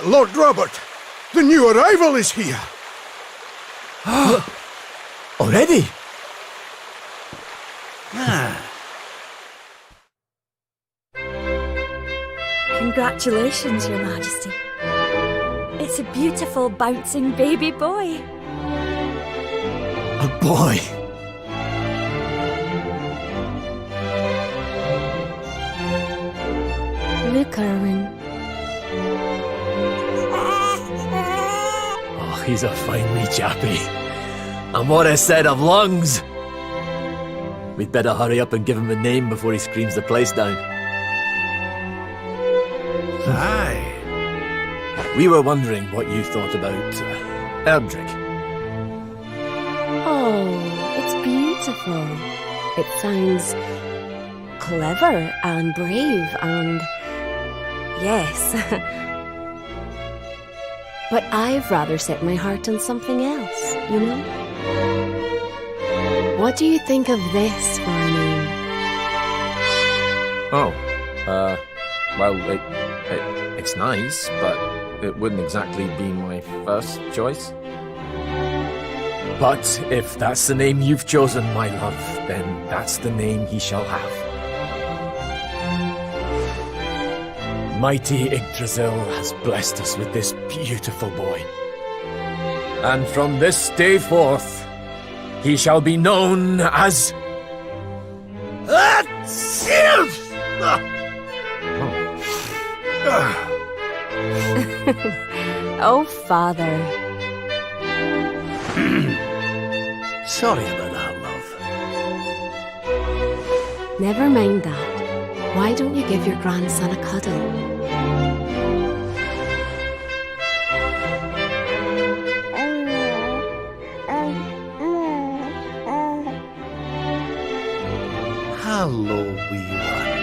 Lord Robert, the new arrival is here. Already? Congratulations, Your Majesty. It's a beautiful, bouncing baby boy. A boy? Look, Erwin. Oh, he's a fine wee chappie. And what a set of lungs! We'd better hurry up and give him a name before he screams the place down. Aye. We were wondering what you thought about Erdrick. Oh, it's beautiful. It sounds clever and brave and... yes. But I've rather set my heart on something else, you know? What do you think of this for a name? Oh, well, it's nice, but it wouldn't exactly be my first choice. But if that's the name you've chosen, my love, then that's the name he shall have. Mighty Yggdrasil has blessed us with this beautiful boy. And from this day forth, he shall be known as... Oh, Father. Sorry about that, love. Never mind that. Why don't you give your grandson a cuddle? Hello, wee one.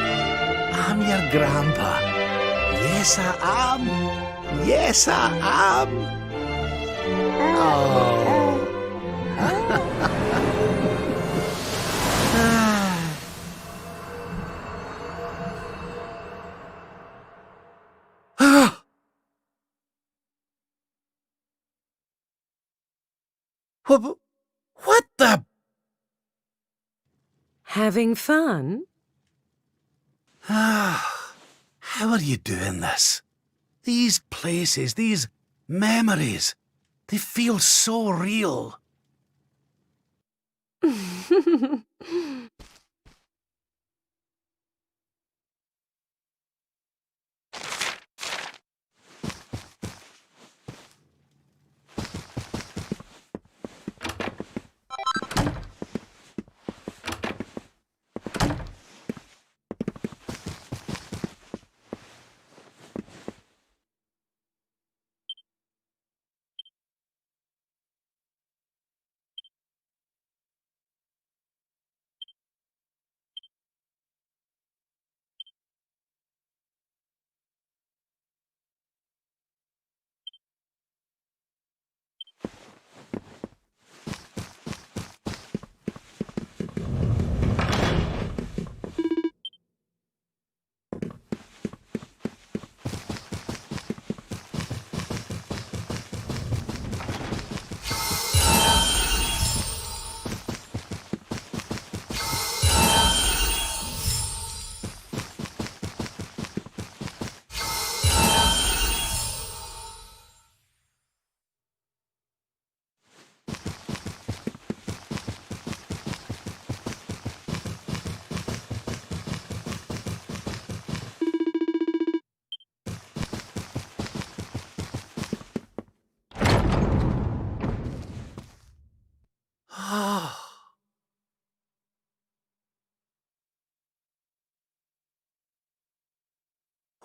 I'm your grandpa. Yes, I am. Yes, I am. Oh. What the? Having fun? How are you doing this? These places, these memories, they feel so real.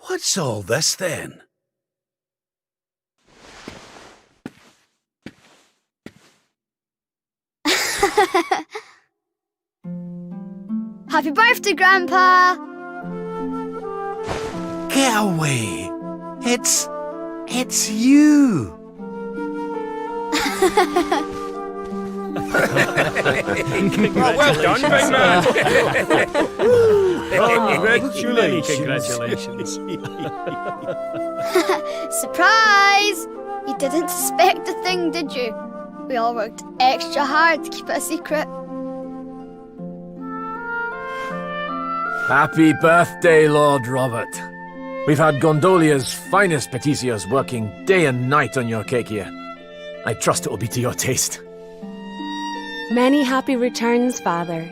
What's all this then? Happy birthday, Grandpa! Get away! It's you! Well done, big man! Many congratulations. Surprise! You didn't suspect a thing, did you? We all worked extra hard to keep it a secret. Happy birthday, Lord Robert. We've had Gondolia's finest patissiers working day and night on your cake here. I trust it will be to your taste. Many happy returns, Father.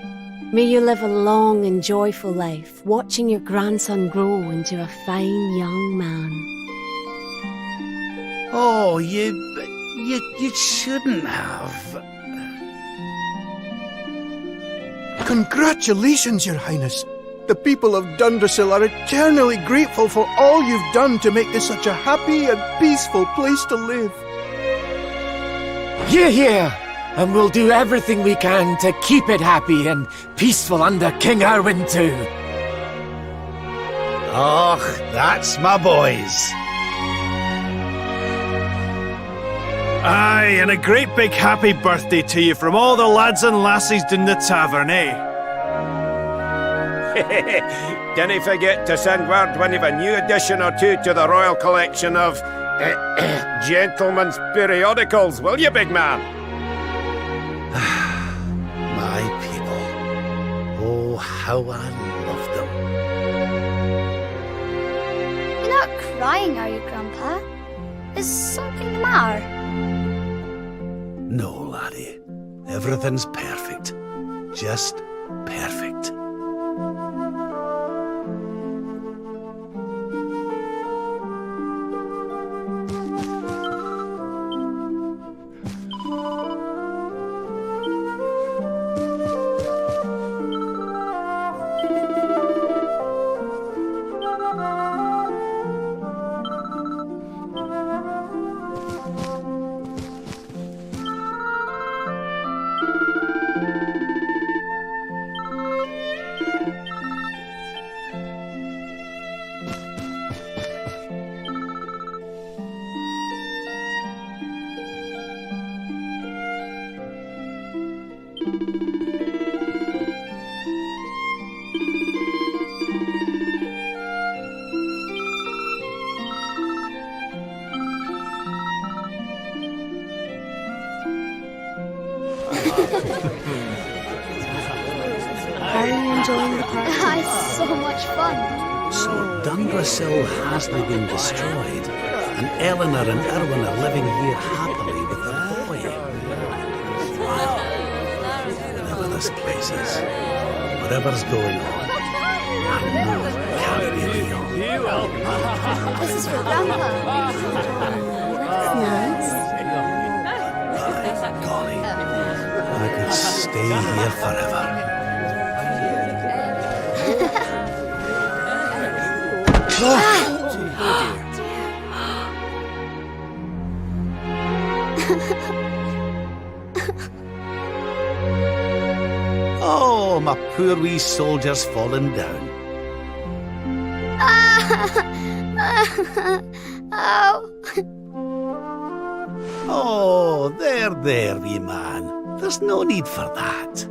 May you live a long and joyful life, watching your grandson grow into a fine young man. Oh, you shouldn't have. Congratulations, Your Highness. The people of Dundrasil are eternally grateful for all you've done to make this such a happy and peaceful place to live. Hear, hear! And we'll do everything we can to keep it happy and peaceful under King Erwin too. Oh, that's my boys. Aye, and a great big happy birthday to you from all the lads and lassies in the tavern, eh? Don't forget to send word when you've a new edition or two to the Royal Collection of Gentlemen's Periodicals, will you, big man? My people. Oh, how I love them. You're not crying, are you, Grandpa? Is something the matter? No, laddie. Everything's perfect. Just perfect. Are you enjoying the party? It's so much fun. So Dundrasil hasn't been destroyed, and Eleanor and Erwin are living here happily with their boy. Wow. Whatever this place is, whatever's going on, I know it can't be real. This is for Grandpa. That's nice. By golly, I could stay here forever. Oh, my poor wee soldier's fallen down. Oh. Oh, there, wee man. There's no need for that.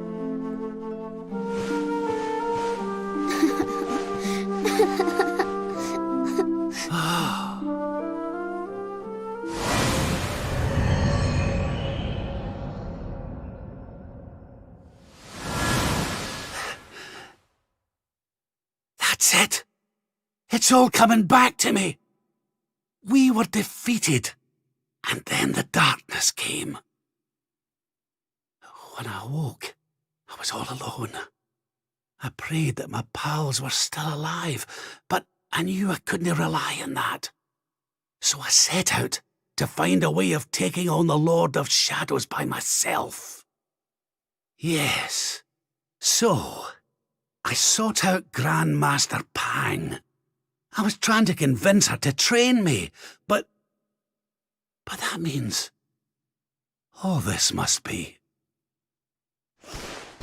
That's it. It's all coming back to me. We were defeated, and then the darkness came. When I awoke, I was all alone. I prayed that my pals were still alive, but I knew I couldn't rely on that. So I set out to find a way of taking on the Lord of Shadows by myself. Yes, so I sought out Grandmaster Pang. I was trying to convince her to train me, but that means all this must be.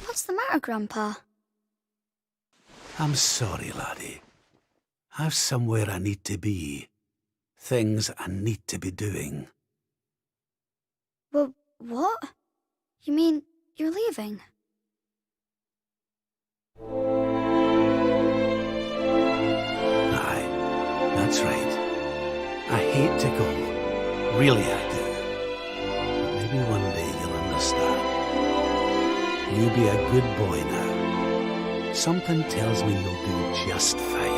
What's the matter, Grandpa? I'm sorry, laddie. I've somewhere I need to be. Things I need to be doing. Well, what? You mean you're leaving? Jade's right. I hate to go. Really, I do. But maybe one day you'll understand. You be a good boy now. Something tells me you'll do just fine.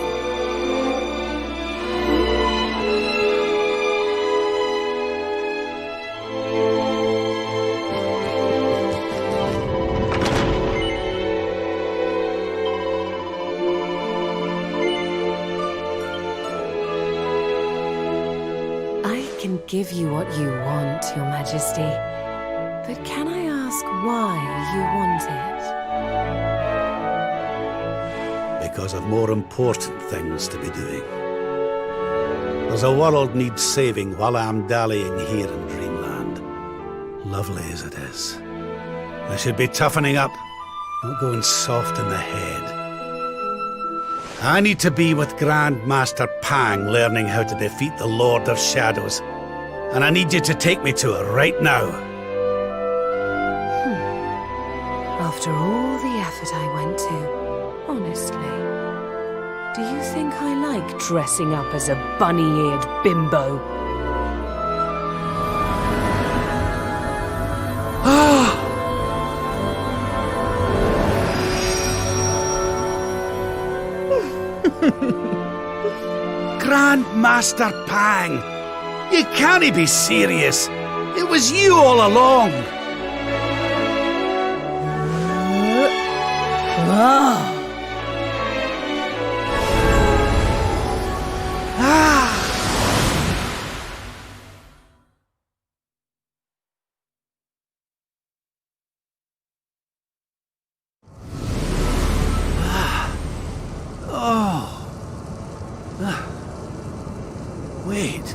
Give you what you want, Your Majesty. But can I ask why you want it? Because I've more important things to be doing. There's a world needs saving while I'm dallying here in Dreamland. Lovely as it is. I should be toughening up, not going soft in the head. I need to be with Grand Master Pang learning how to defeat the Lord of Shadows. And I need you to take me to her right now. After all the effort I went to, honestly, do you think I like dressing up as a bunny-eared bimbo? Grand Master Pang! You can't be serious. It was you all along. Wait.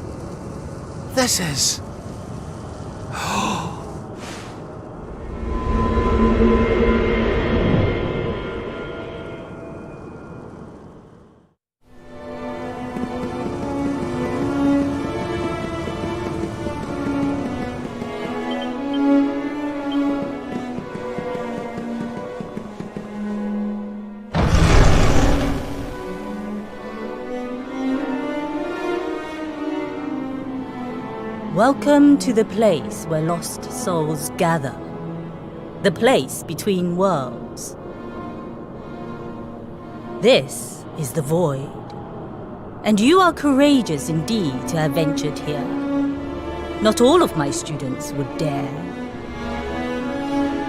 This is... Welcome to the place where lost souls gather. The place between worlds. This is the Void. And you are courageous indeed to have ventured here. Not all of my students would dare.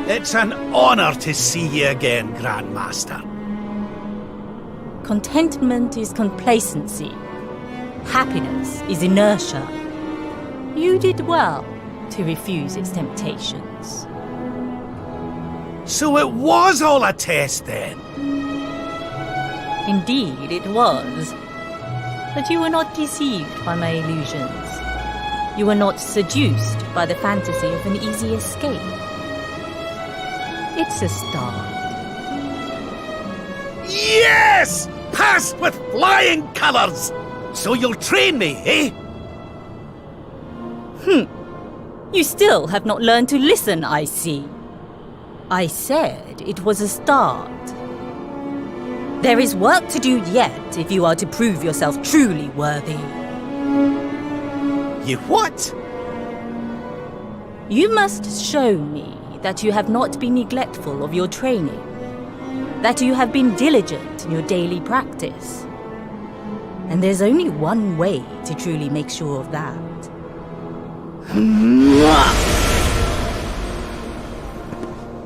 It's an honor to see you again, Grandmaster. Contentment is complacency. Happiness is inertia. You did well to refuse its temptations. So it was all a test then? Indeed, it was. But you were not deceived by my illusions. You were not seduced by the fantasy of an easy escape. It's a start. Yes! Passed with flying colours! So you'll train me, eh? You still have not learned to listen, I see. I said it was a start. There is work to do yet if you are to prove yourself truly worthy. You what? You must show me that you have not been neglectful of your training, that you have been diligent in your daily practice. And there's only one way to truly make sure of that.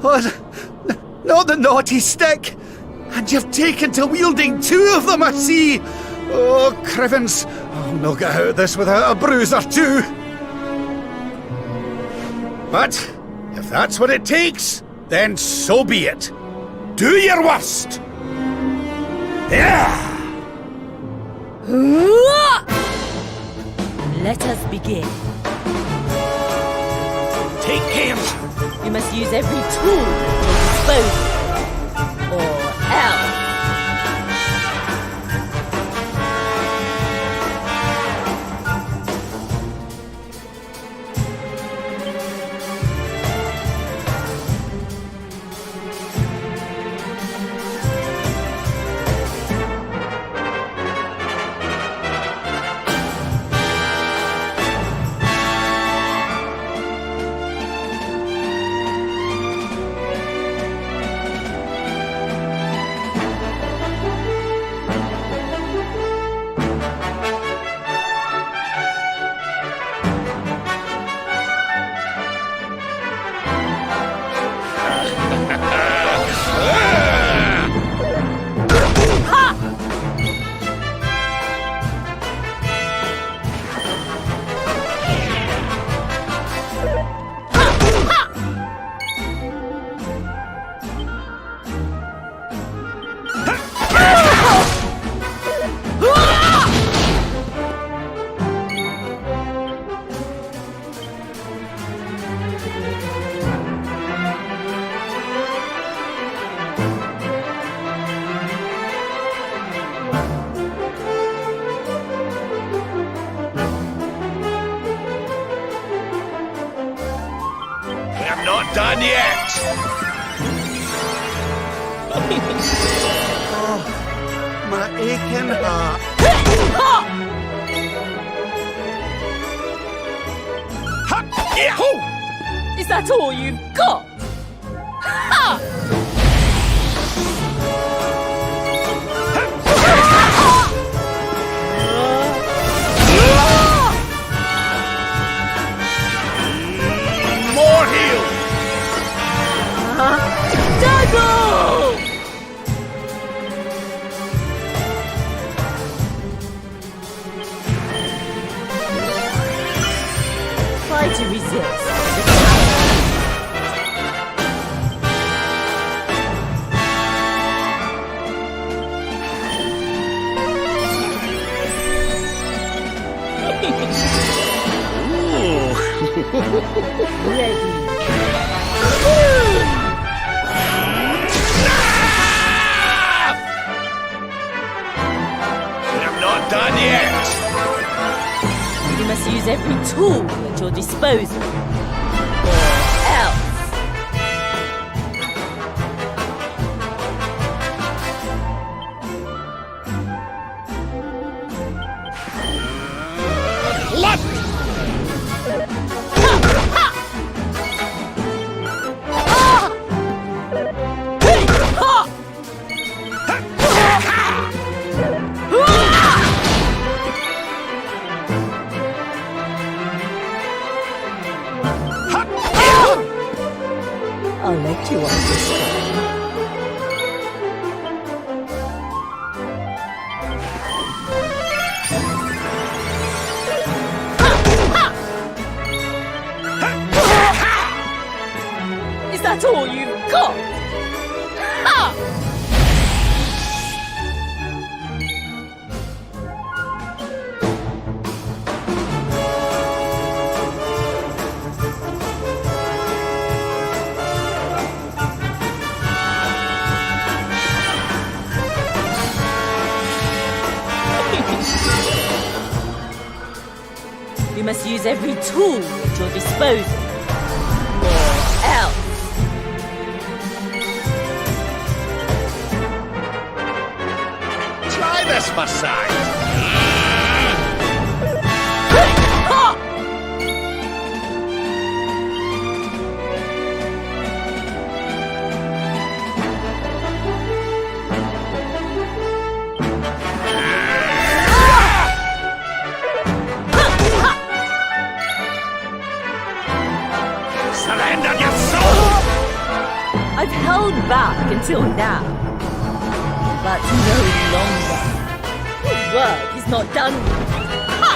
Oh, not the naughty stick! And you've taken to wielding two of them, I see! Oh, Crivens, I'll not get out of this without a bruise or two! But, if that's what it takes, then so be it. Do your worst! Yeah! Let us begin. Take care! You must use every tool at your disposal, or else. not done yet! Oh, my aching heart. Is that all you've got? Ha! More heal! Double! Try to resist. Ready. I'm not done yet! You must use every tool at your disposal. Or else. Left! I'll let you understand. Is that all you've got? Ha! You must use every tool at your disposal. Or else. Try this for size! Surrender your soul! I've held back until now. But no longer. Your work is not done. Ha!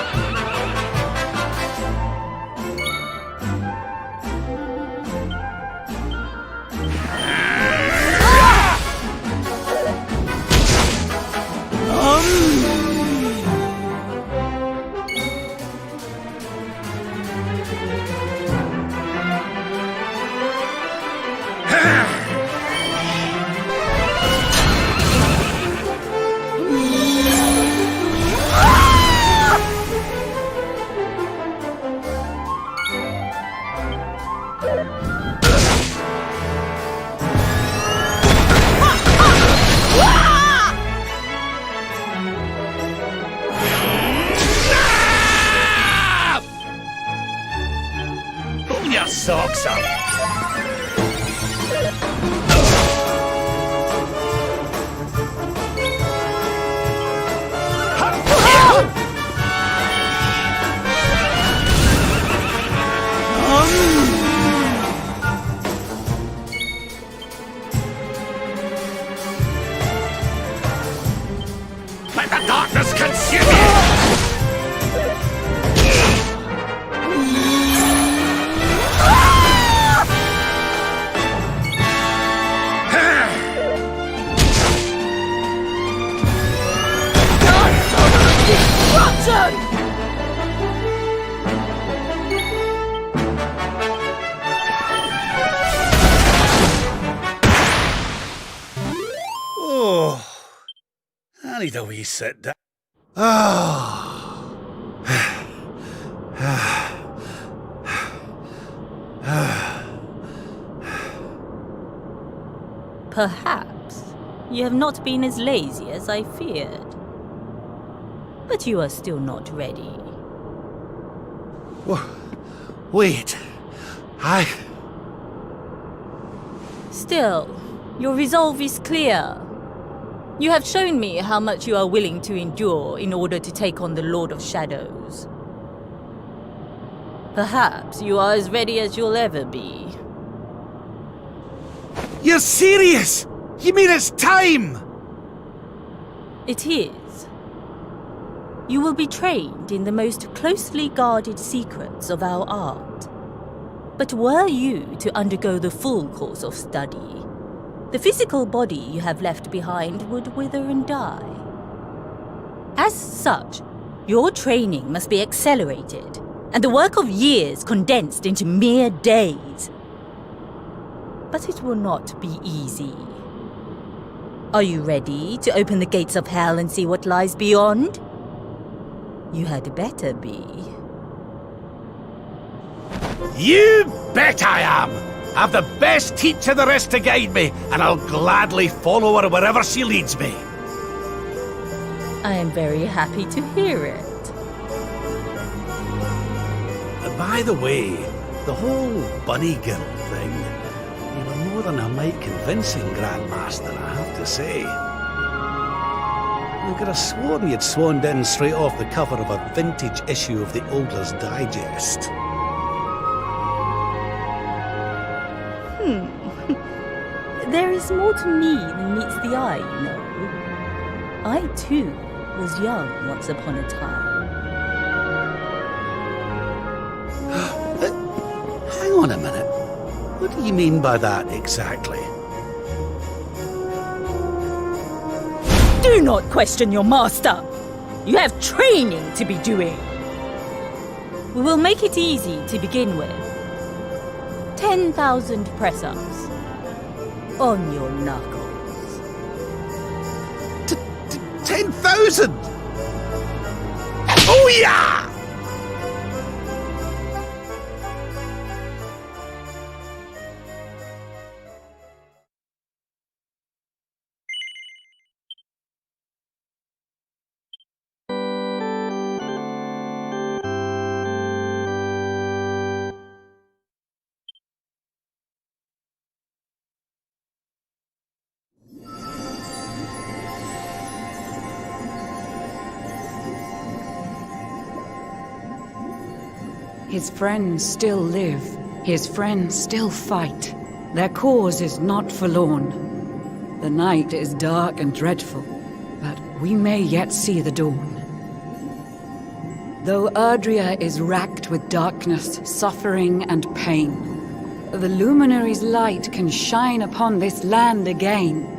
Pull your socks up! Let the darkness consume you! Destruction! Oh, I need a wee sit down. Perhaps you have not been as lazy as I feared. But you are still not ready. Wait. Still, your resolve is clear. You have shown me how much you are willing to endure in order to take on the Lord of Shadows. Perhaps you are as ready as you'll ever be. You're serious? You mean it's time? It is. You will be trained in the most closely guarded secrets of our art. But were you to undergo the full course of study, the physical body you have left behind would wither and die. As such, your training must be accelerated, and the work of years condensed into mere days. But it will not be easy. Are you ready to open the gates of hell and see what lies beyond? You had better be. You bet I am! I've the best teacher there is to guide me, and I'll gladly follow her wherever she leads me. I am very happy to hear it. By the way, the whole bunny girl thing, you were more than a mite convincing, Grandmaster, I have to say. I could have sworn you'd swaned in straight off the cover of a vintage issue of the Oldler's Digest. There is more to me than meets the eye, you know. I, too, was young once upon a time. Hang on a minute. What do you mean by that exactly? Do not question your master! You have training to be doing! We will make it easy to begin with. 10,000 press-ups. On your knuckles. 10,000! Oh yeah! His friends still live. His friends still fight. Their cause is not forlorn. The night is dark and dreadful, but we may yet see the dawn. Though Erdrea is racked with darkness, suffering, and pain, the Luminary's light can shine upon this land again.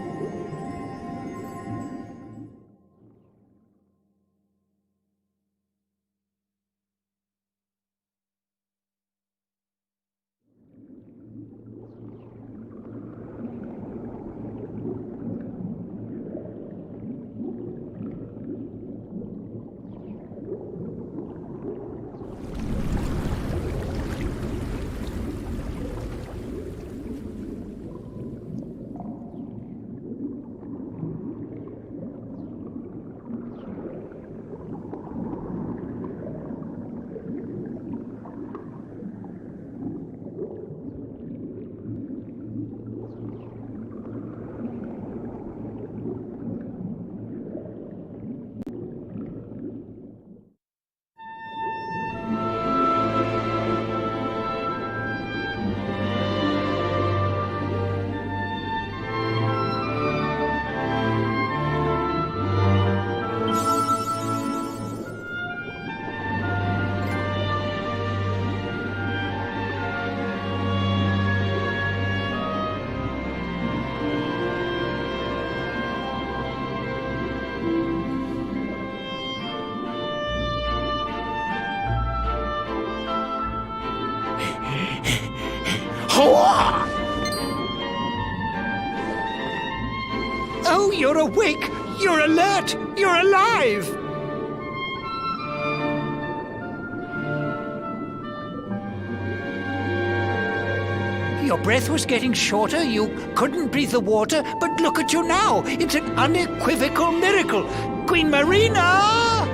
Oh, you're awake! You're alert! You're alive! Your breath was getting shorter, you couldn't breathe the water, but look at you now. It's an unequivocal miracle. Queen Marina!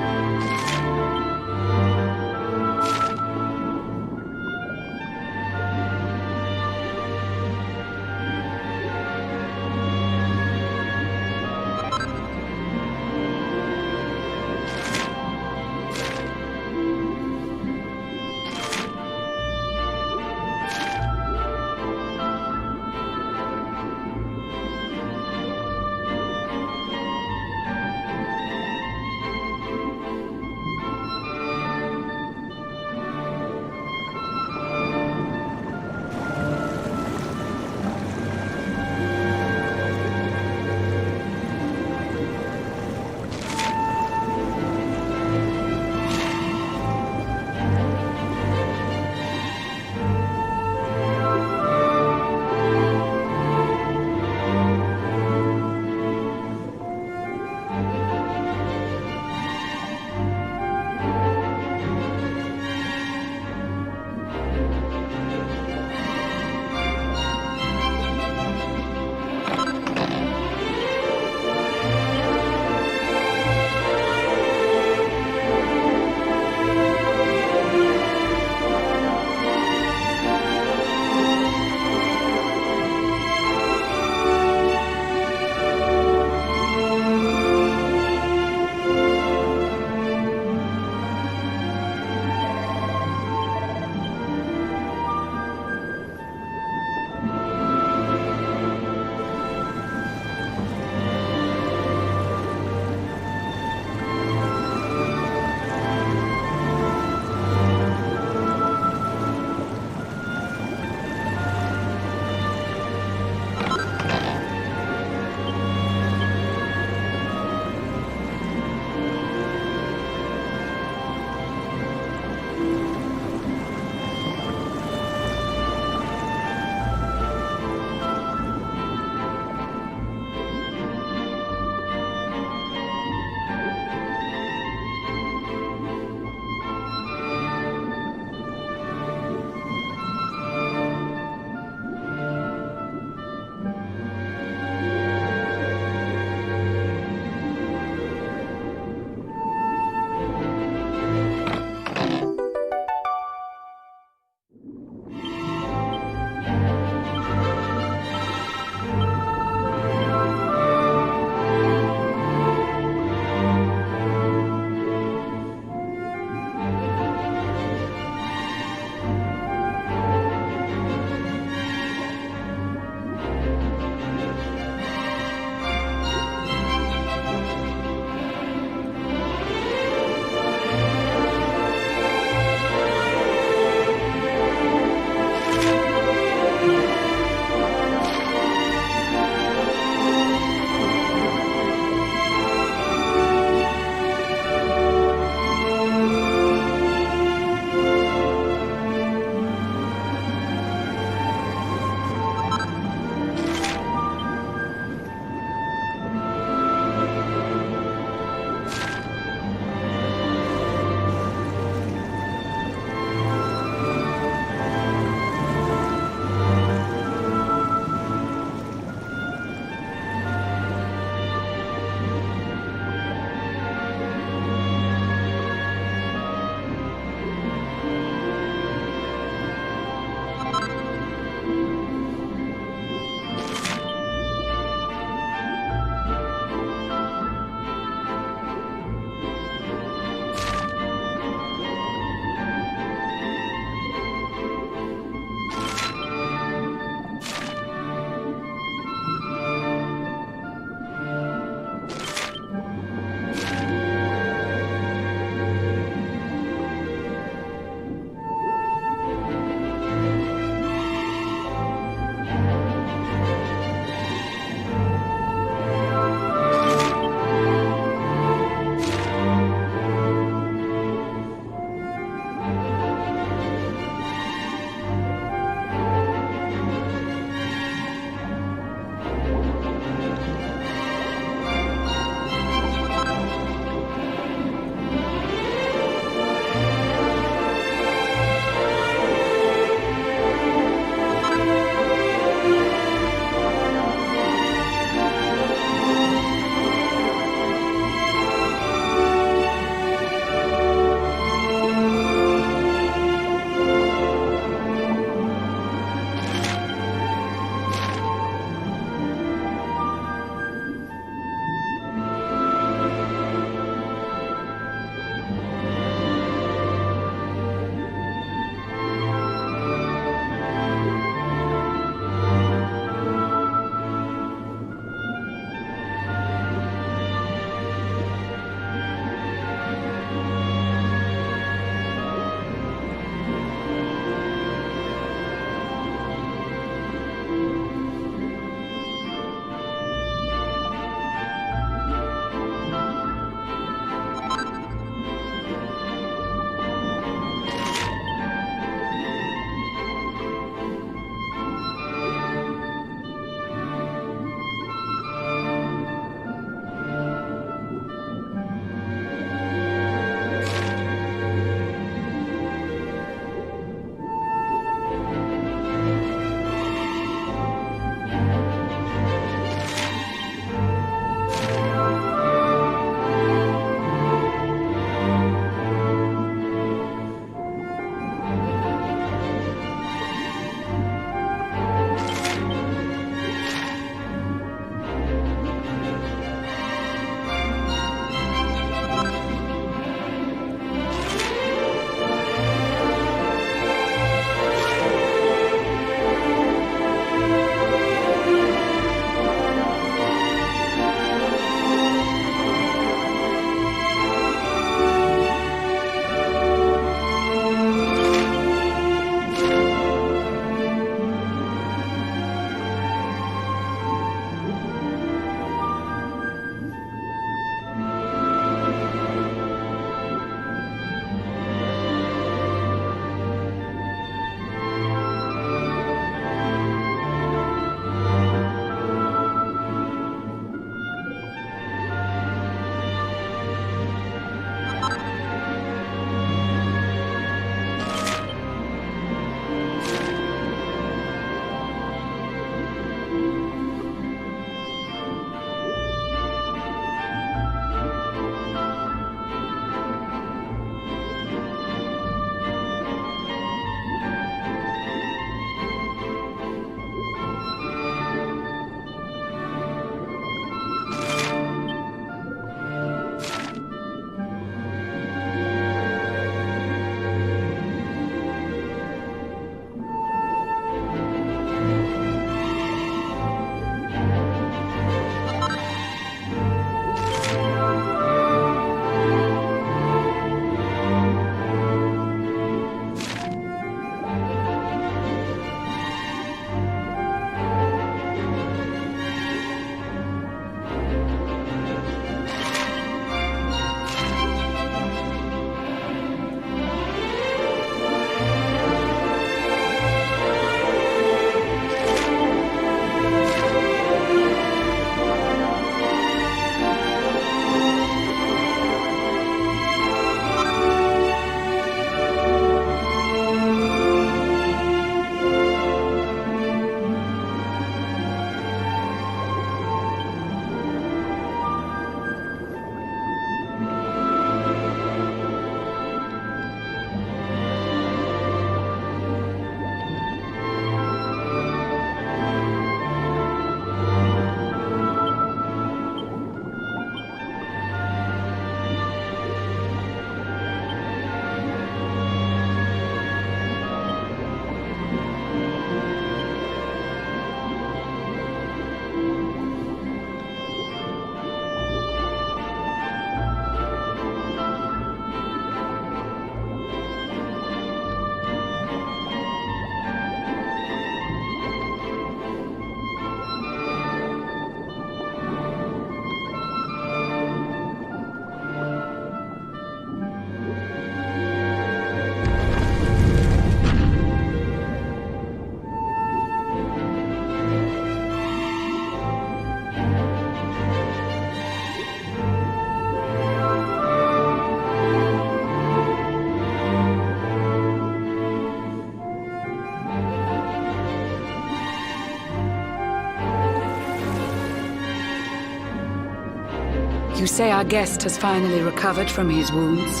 You say our guest has finally recovered from his wounds?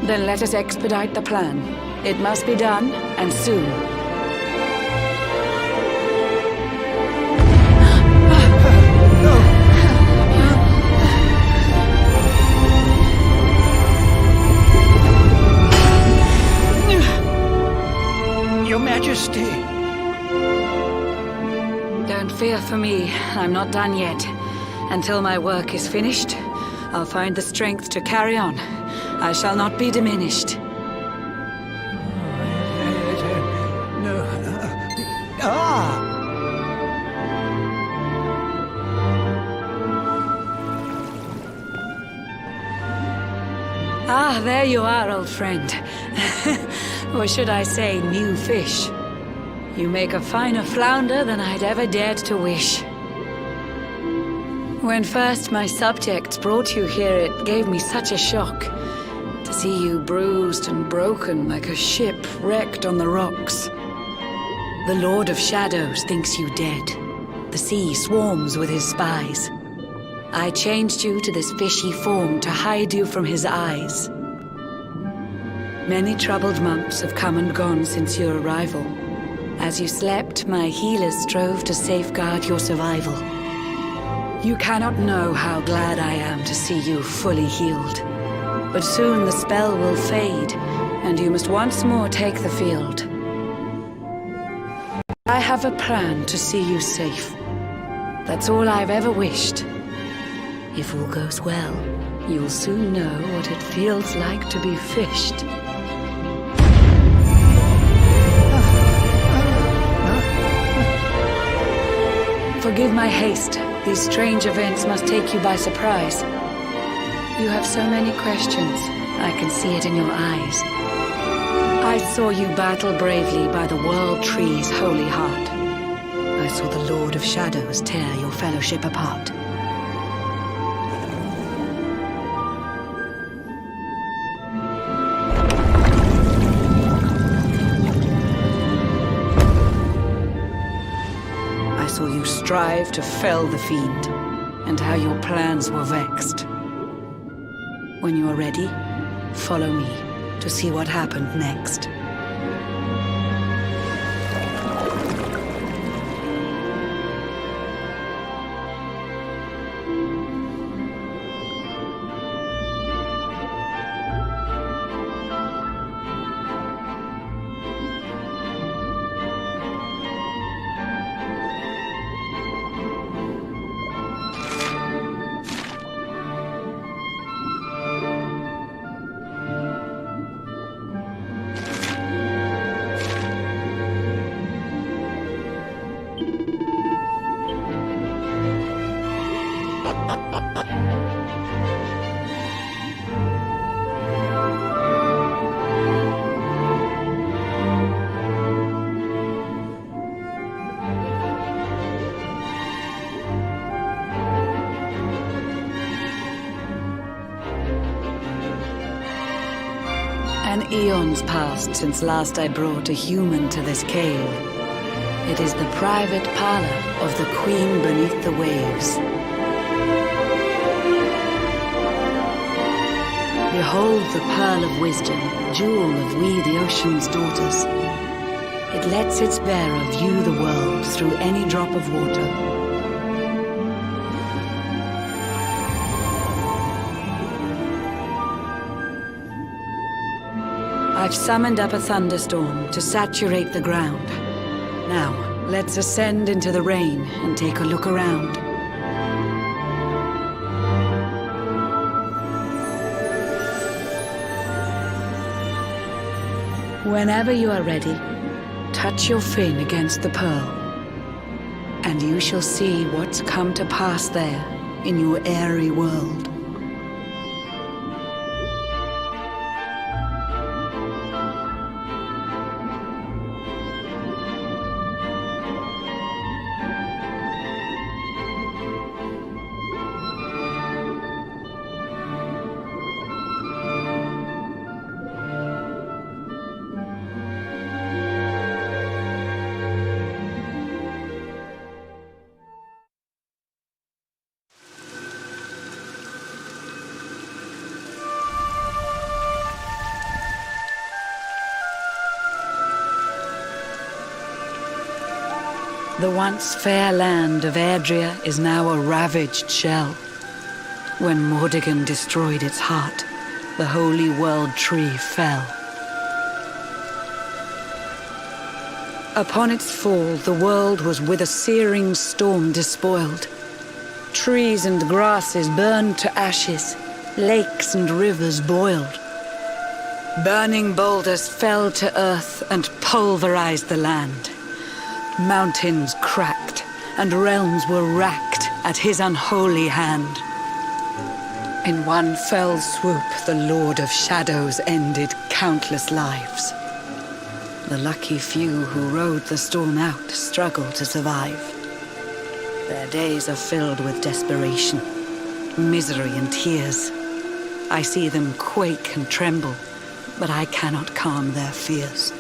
Then let us expedite the plan. It must be done, and soon. Your Majesty. Don't fear for me. I'm not done yet. Until my work is finished, I'll find the strength to carry on. I shall not be diminished. Ah, there you are, old friend. Or should I say, new fish. You make a finer flounder than I'd ever dared to wish. When first my subjects brought you here, it gave me such a shock. To see you bruised and broken like a ship wrecked on the rocks. The Lord of Shadows thinks you dead. The sea swarms with his spies. I changed you to this fishy form to hide you from his eyes. Many troubled months have come and gone since your arrival. As you slept, my healers strove to safeguard your survival. You cannot know how glad I am to see you fully healed. But soon the spell will fade, and you must once more take the field. I have a plan to see you safe. That's all I've ever wished. If all goes well, you'll soon know what it feels like to be fished. Forgive my haste. These strange events must take you by surprise. You have so many questions. I can see it in your eyes. I saw you battle bravely by the World Tree's holy heart. I saw the Lord of Shadows tear your fellowship apart. I saw you strive to fell the fiend, and how your plans were vexed. When you are ready, follow me to see what happened next. An eon's passed since last I brought a human to this cave. It is the private parlor of the Queen beneath the waves. Behold the pearl of wisdom, jewel of we the ocean's daughters. It lets its bearer view the world through any drop of water. I've summoned up a thunderstorm to saturate the ground. Now, let's ascend into the rain and take a look around. Whenever you are ready, touch your fin against the pearl, and you shall see what's come to pass there in your airy world. The once fair land of Erdrea is now a ravaged shell. When Mordegon destroyed its heart, the holy world tree fell. Upon its fall, the world was with a searing storm despoiled. Trees and grasses burned to ashes, lakes and rivers boiled. Burning boulders fell to earth and pulverized the land. Mountains cracked, and realms were racked at his unholy hand. In one fell swoop, the Lord of Shadows ended countless lives. The lucky few who rode the storm out struggle to survive. Their days are filled with desperation, misery and tears. I see them quake and tremble, but I cannot calm their fears.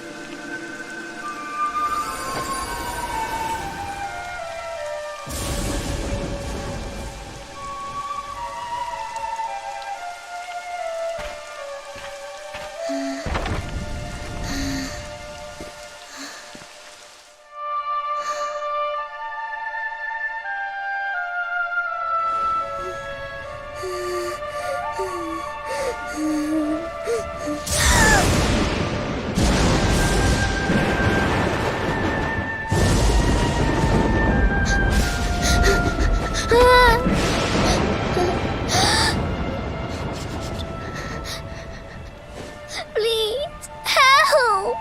Please, help!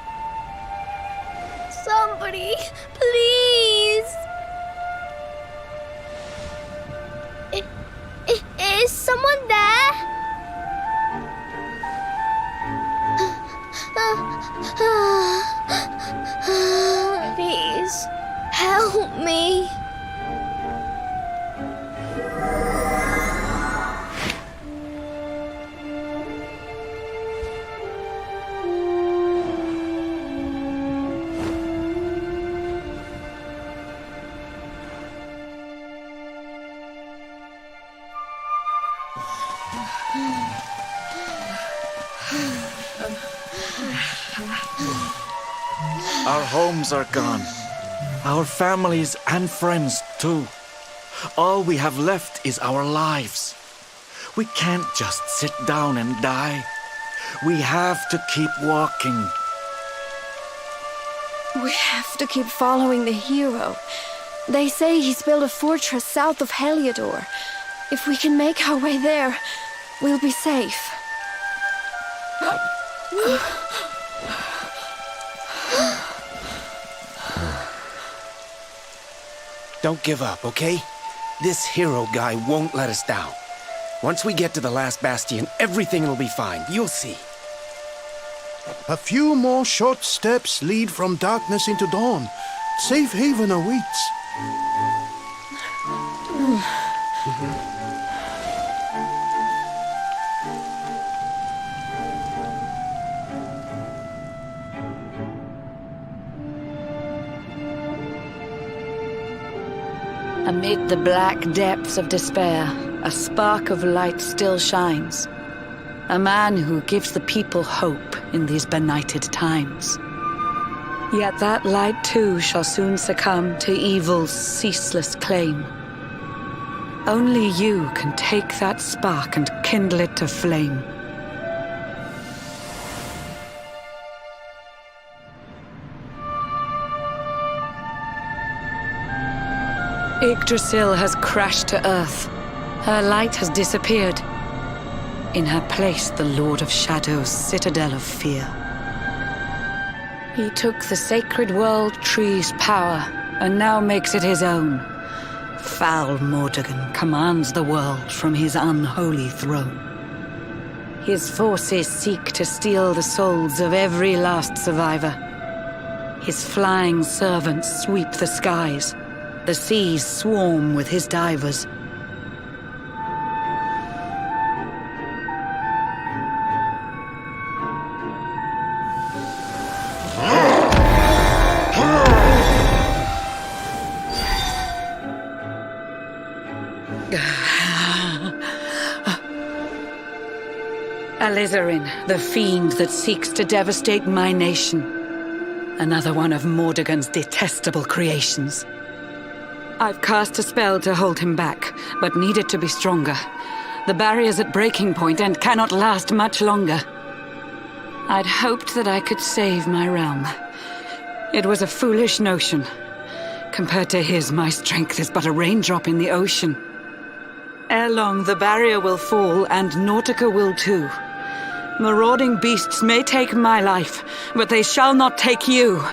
Somebody, please! Is someone there? Please, help me. Our homes are gone. Our families and friends too. All we have left is our lives. We can't just sit down and die. We have to keep walking. We have to keep following the hero. They say he's built a fortress south of Heliodor. If we can make our way there, we'll be safe. Don't give up, okay? This hero guy won't let us down. Once we get to the last bastion, everything will be fine. You'll see. A few more short steps lead from darkness into dawn. Safe haven awaits. Amid the black depths of despair, a spark of light still shines. A man who gives the people hope in these benighted times. Yet that light too shall soon succumb to evil's ceaseless claim. Only you can take that spark and kindle it to flame. Yggdrasil has crashed to earth. Her light has disappeared. In her place, the Lord of Shadows' citadel of fear. He took the sacred world tree's power and now makes it his own. Foul Mordegon commands the world from his unholy throne. His forces seek to steal the souls of every last survivor. His flying servants sweep the skies. The seas swarm with his divers. Alizarin, the fiend that seeks to devastate my nation. Another one of Mordegon's detestable creations. I've cast a spell to hold him back, but need it to be stronger. The barrier's at breaking point and cannot last much longer. I'd hoped that I could save my realm. It was a foolish notion. Compared to his, my strength is but a raindrop in the ocean. Ere long, the barrier will fall, and Nautica will too. Marauding beasts may take my life, but they shall not take you.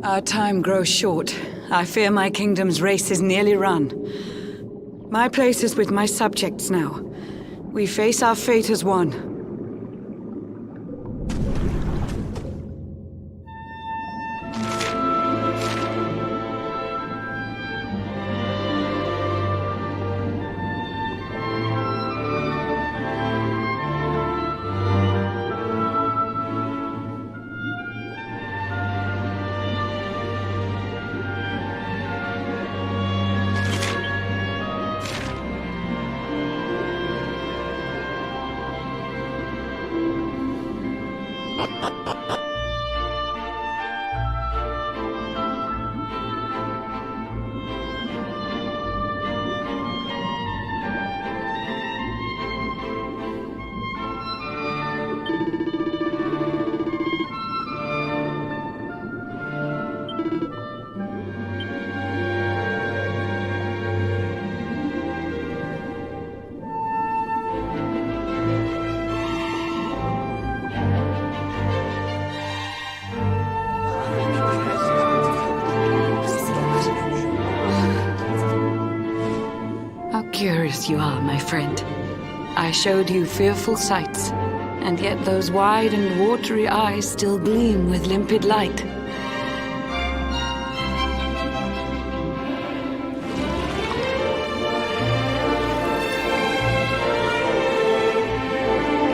Our time grows short. I fear my kingdom's race is nearly run. My place is with my subjects now. We face our fate as one. Curious you are, my friend. I showed you fearful sights, and yet those wide and watery eyes still gleam with limpid light.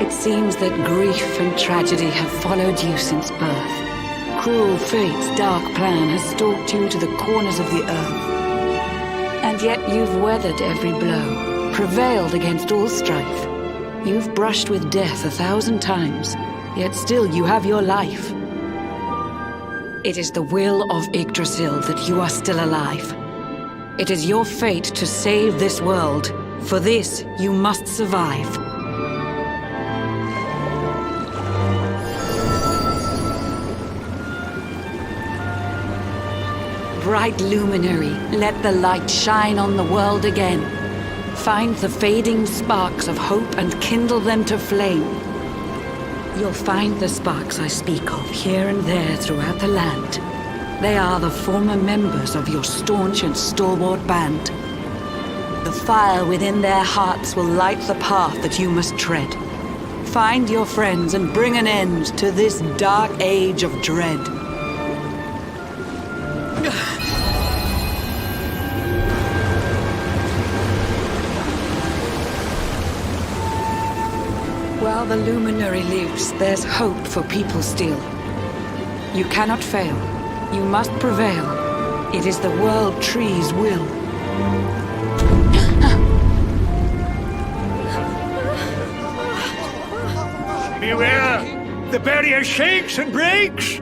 It seems that grief and tragedy have followed you since birth. Cruel fate's dark plan has stalked you to the corners of the earth. And yet you've weathered every blow, prevailed against all strife. You've brushed with death 1,000 times, yet still you have your life. It is the will of Yggdrasil that you are still alive. It is your fate to save this world. For this, you must survive. Bright luminary, let the light shine on the world again. Find the fading sparks of hope and kindle them to flame. You'll find the sparks I speak of here and there throughout the land. They are the former members of your staunch and stalwart band. The fire within their hearts will light the path that you must tread. Find your friends and bring an end to this dark age of dread. While the luminary lives, there's hope for people still. You cannot fail. You must prevail. It is the World Tree's will. Beware! The barrier shakes and breaks!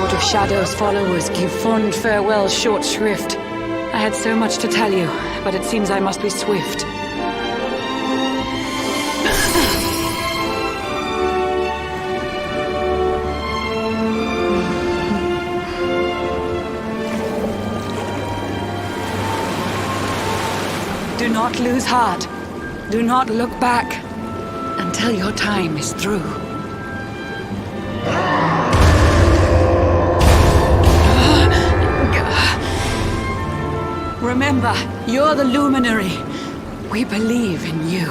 Of Shadow's followers give fond farewell short shrift. I had so much to tell you, but it seems I must be swift. Do not lose heart. Do not look back until your time is through. Remember, you're the luminary. We believe in you.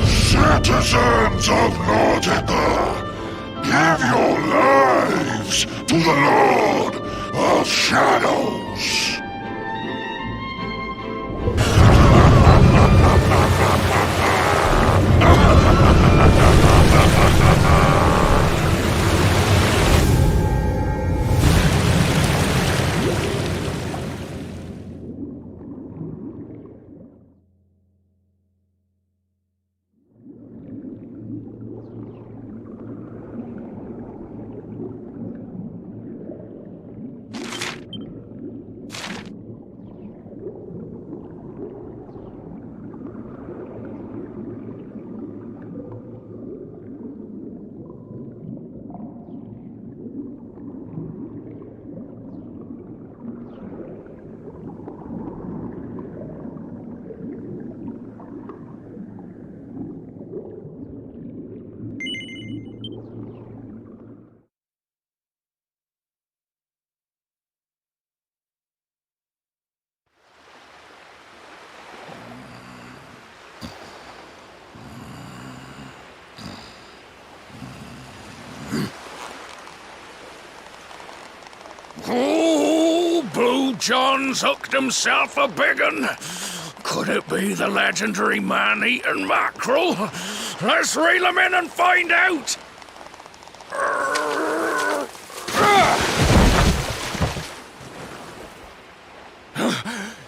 Citizens of Nautica, give your praise to the Lord of Shadows. Oh, Blue John's hooked himself a big un. Could it be the legendary man-eating mackerel? Let's reel him in and find out!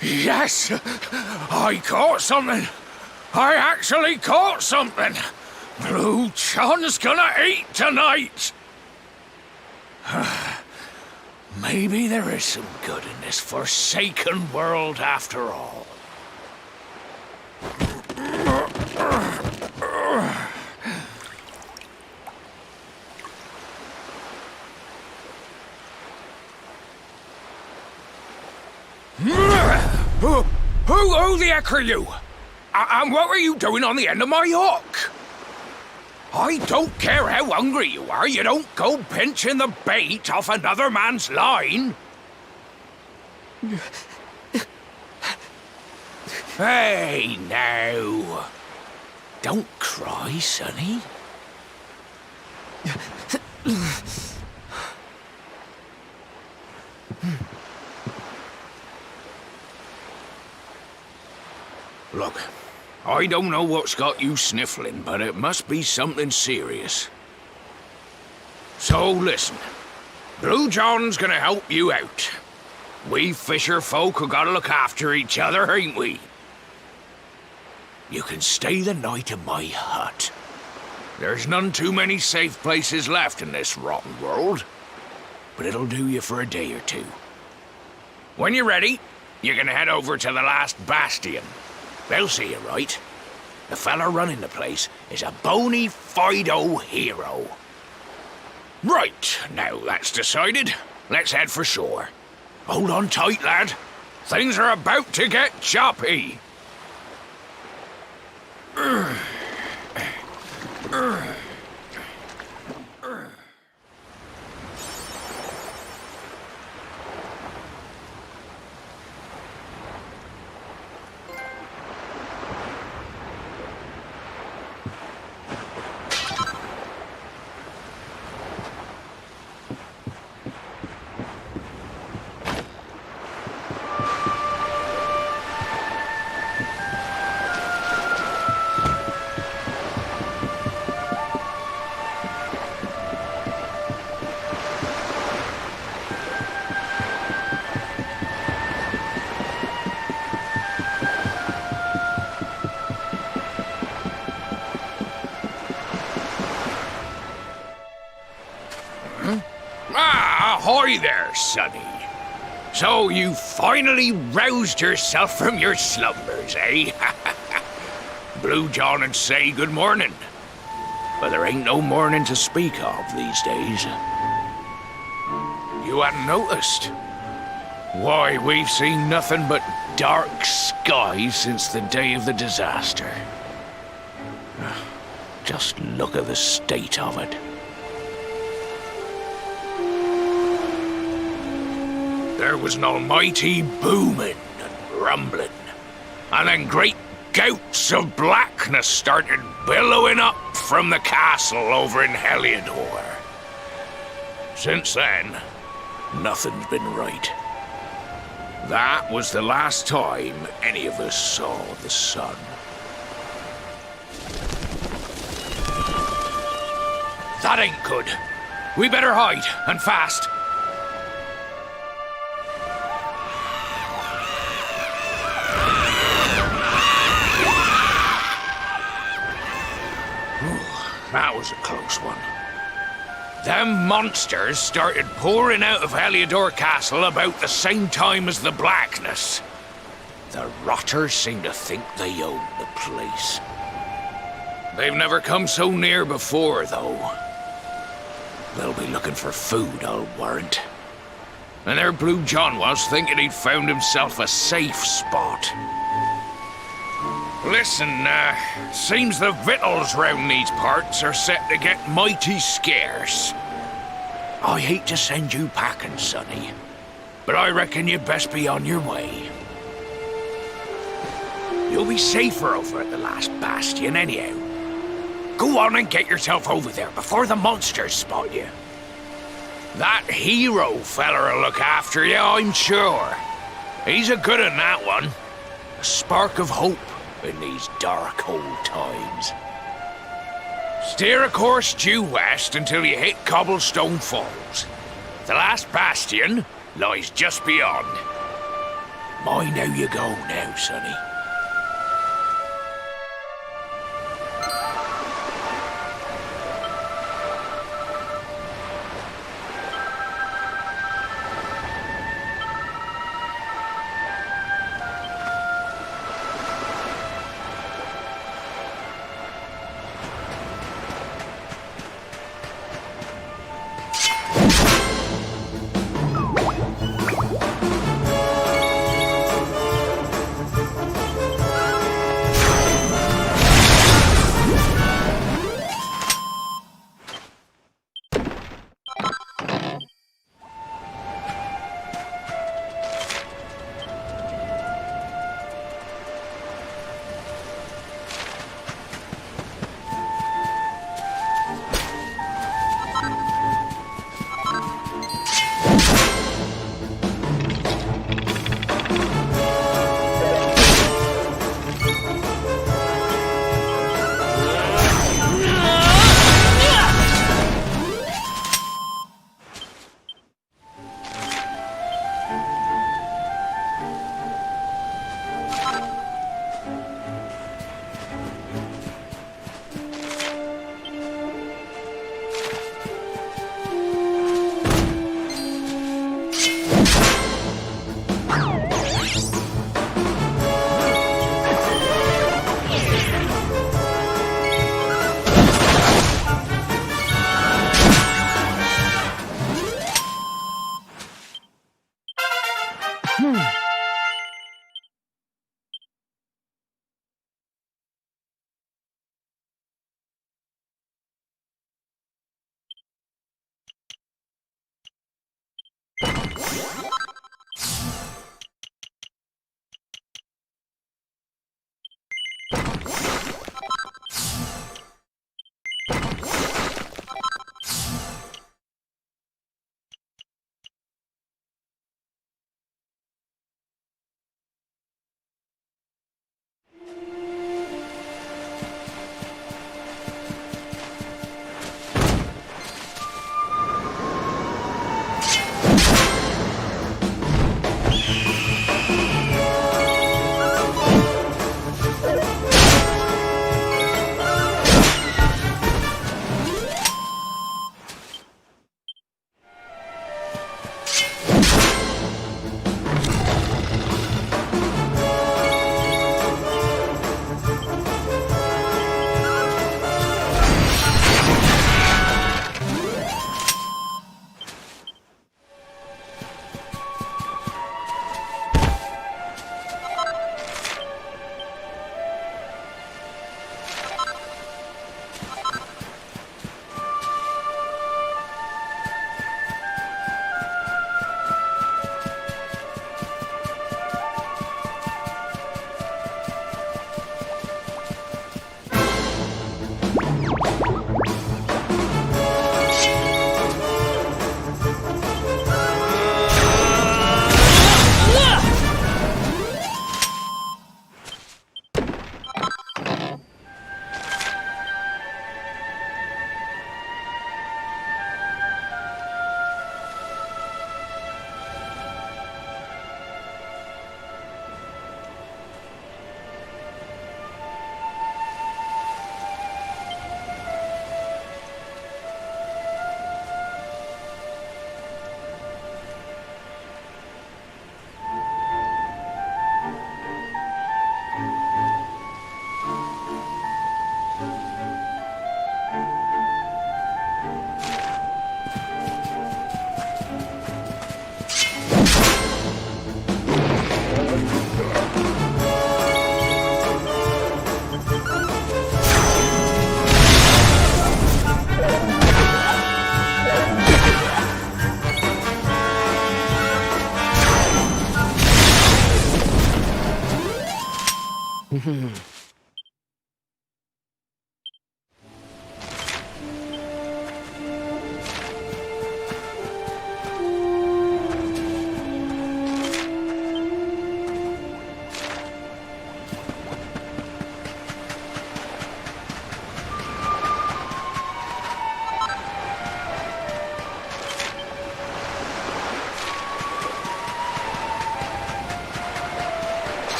Yes! I caught something! I actually caught something! Blue John's gonna eat tonight! Maybe there is some good in this forsaken world after all. Who the heck are you? And what were you doing on the end of my hook? I don't care how hungry you are, you don't go pinching the bait off another man's line. Hey, now. Don't cry, sonny. Look, I don't know what's got you sniffling, but it must be something serious. So listen, Blue John's gonna help you out. We fisher folk have gotta look after each other, ain't we? You can stay the night in my hut. There's none too many safe places left in this rotten world, but it'll do you for a day or two. When you're ready, you're gonna head over to the last bastion. They'll see you right. The fella running the place is a bony Fido hero. Right, now that's decided, let's head for shore. Hold on tight, lad. Things are about to get choppy. Ahoy there, sonny. So you finally roused yourself from your slumbers, eh? Blue John and say good morning. But there ain't no morning to speak of these days. You hadn't noticed? Why, we've seen nothing but dark skies since the day of the disaster. Just look at the state of it. There was an almighty booming and rumbling, and then great gouts of blackness started billowing up from the castle over in Heliodor. Since then, nothing's been right. That was the last time any of us saw the sun. That ain't good. We better hide, and fast. Ooh, that was a close one. Them monsters started pouring out of Heliodor Castle about the same time as the blackness. The rotters seem to think they own the place. They've never come so near before, though. They'll be looking for food, I'll warrant. And their Blue John was thinking he'd found himself a safe spot. Listen, seems the victuals round these parts are set to get mighty scarce. I hate to send you packing, Sonny, but I reckon you'd best be on your way. You'll be safer over at the last bastion anyhow. Go on and get yourself over there before the monsters spot you. That hero feller'll look after you, I'm sure. He's a good un, that one. A spark of hope in these dark old times. Steer a course due west until you hit Cobblestone Falls. The last bastion lies just beyond. Mind how you go now, Sonny.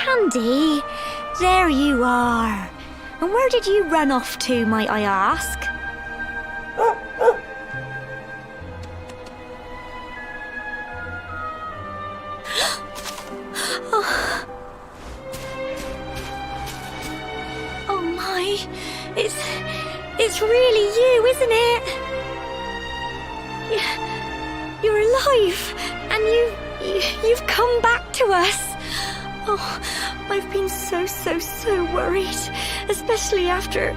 Sandy, there you are. And where did you run off to, might I ask? Oh my, it's really you, isn't it? You're alive, and you've come back to us. Oh, I've been so worried, especially after,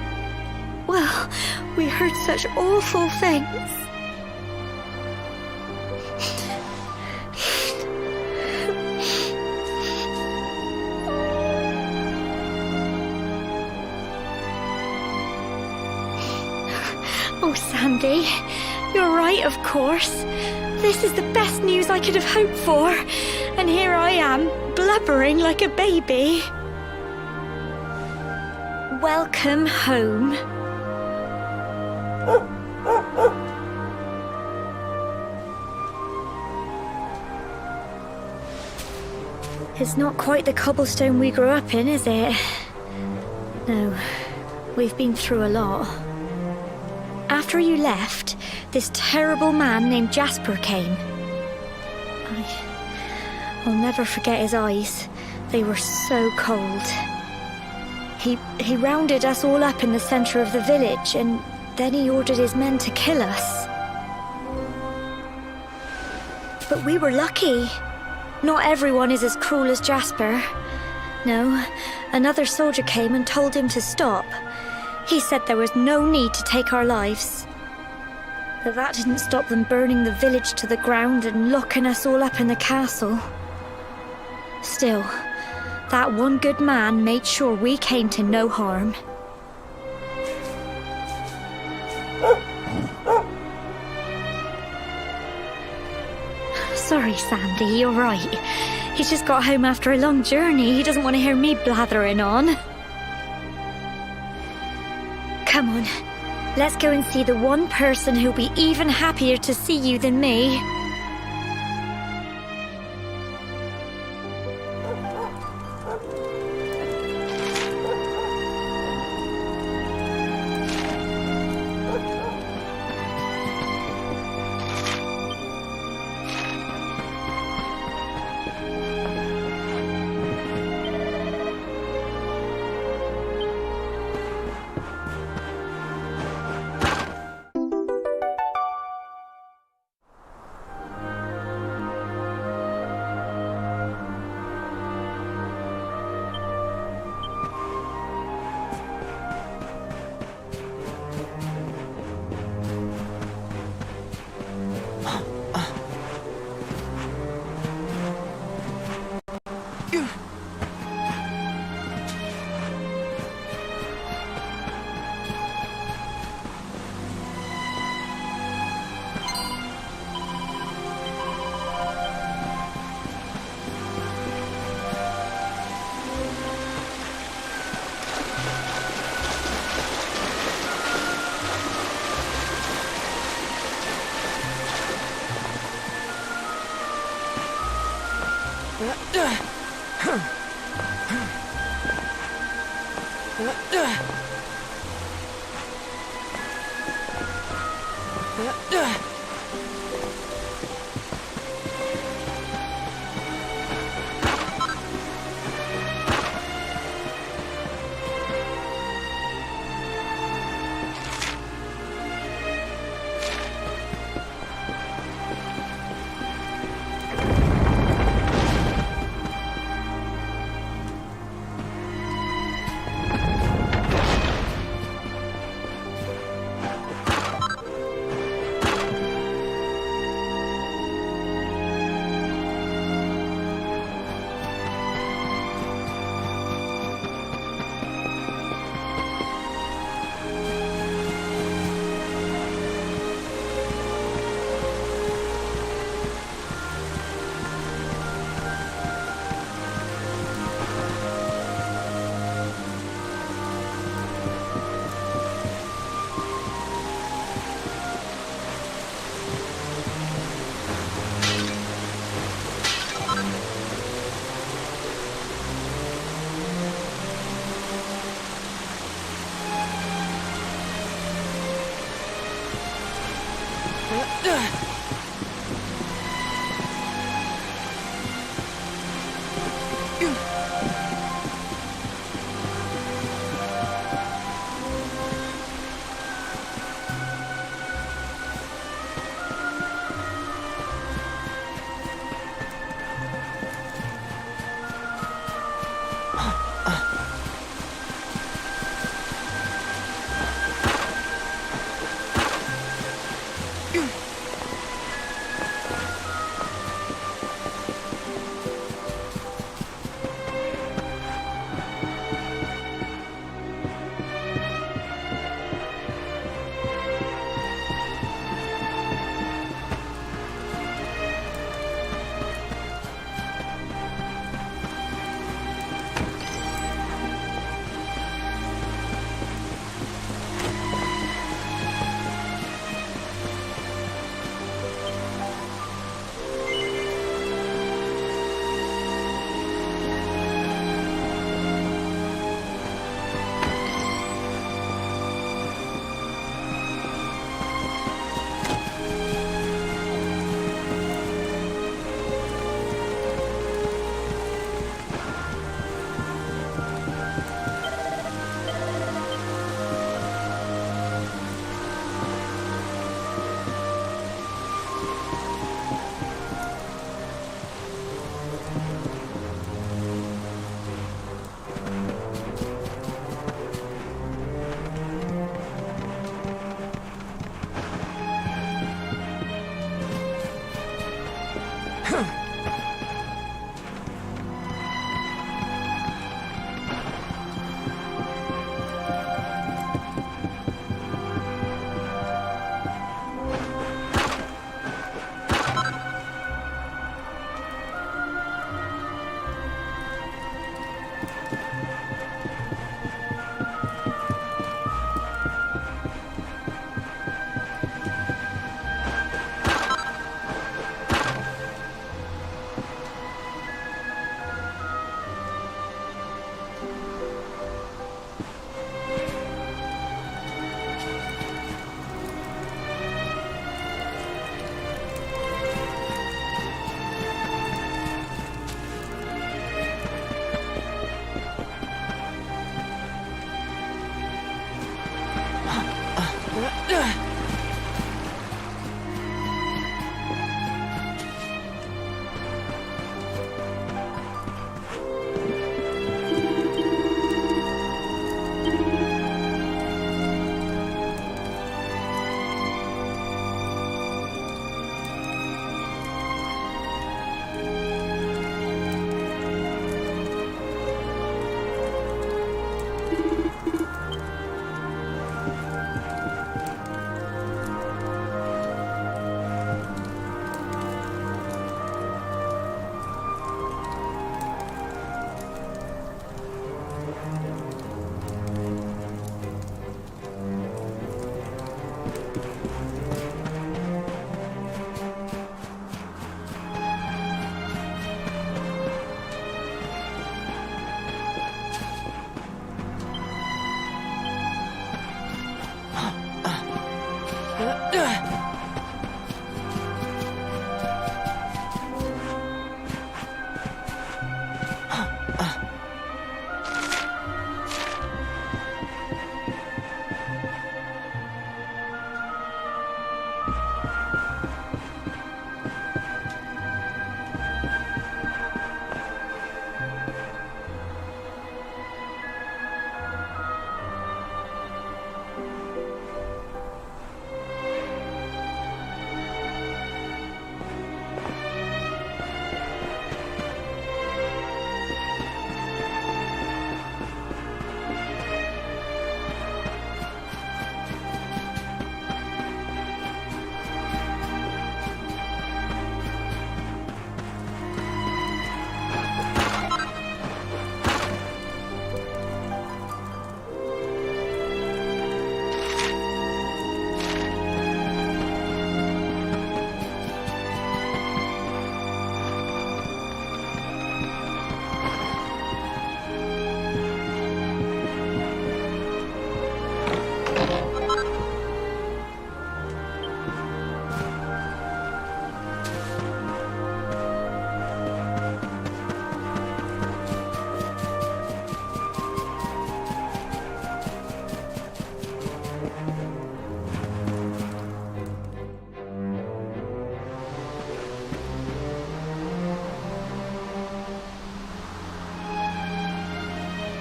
well, we heard such awful things. Oh, Sandy, you're right, of course. This is the best news I could have hoped for. And here I am, blubbering like a baby. Welcome home. It's not quite the cobblestone we grew up in, is it? No, we've been through a lot. After you left, this terrible man named Jasper came. I'll never forget his eyes. They were so cold. He rounded us all up in the center of the village, and Then he ordered his men to kill us. But we were lucky. Not everyone is as cruel as Jasper. No, another soldier came and told him to stop. He said there was no need to take our lives. But that didn't stop them burning the village to the ground and locking us all up in the castle. Still, that one good man made sure we came to no harm. Sorry, Sandy, you're right. He's just got home after a long journey. He doesn't want to hear me blathering on. Come on, let's go and see the one person who'll be even happier to see you than me.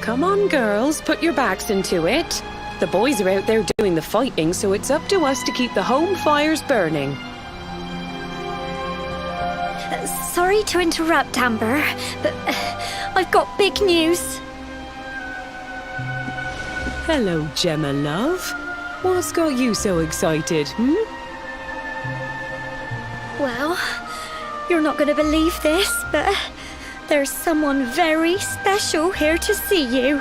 Come on, girls, put your backs into it. The boys are out there doing the fighting, so it's up to us to keep the home fires burning. Sorry to interrupt, Amber, but I've got big news. Hello, Gemma, love. What's got you so excited, Well, you're not going to believe this, but there's someone very special here to see you.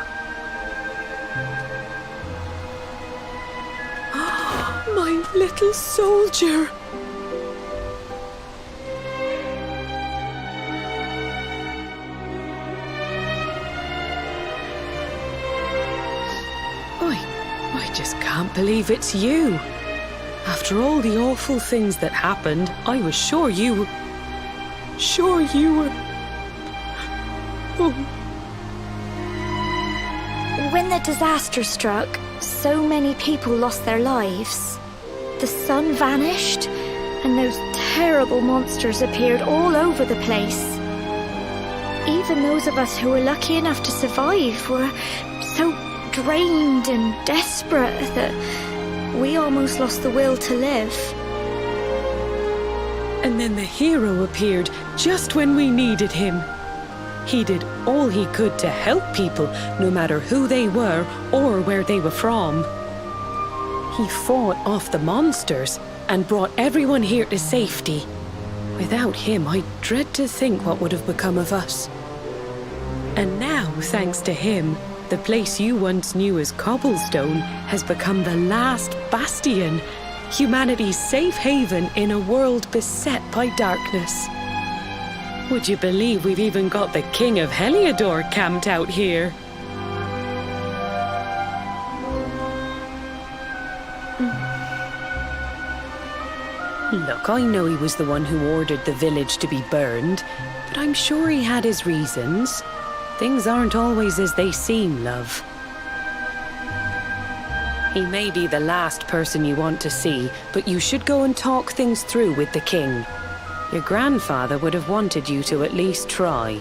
My little soldier. I just can't believe it's you. After all the awful things that happened, I was sure you were... Oh. When the disaster struck, so many people lost their lives. The sun vanished, and those terrible monsters appeared all over the place. Even those of us who were lucky enough to survive were so drained and desperate that we almost lost the will to live. And then the hero appeared just when we needed him. He did all he could to help people, no matter who they were or where they were from. He fought off the monsters and brought everyone here to safety. Without him, I dread to think what would have become of us. And now, thanks to him, the place you once knew as Cobblestone has become the last bastion, humanity's safe haven in a world beset by darkness. Would you believe we've even got the King of Heliodor camped out here? Look, I know he was the one who ordered the village to be burned, but I'm sure he had his reasons. Things aren't always as they seem, love. He may be the last person you want to see, but you should go and talk things through with the king. Your grandfather would have wanted you to at least try.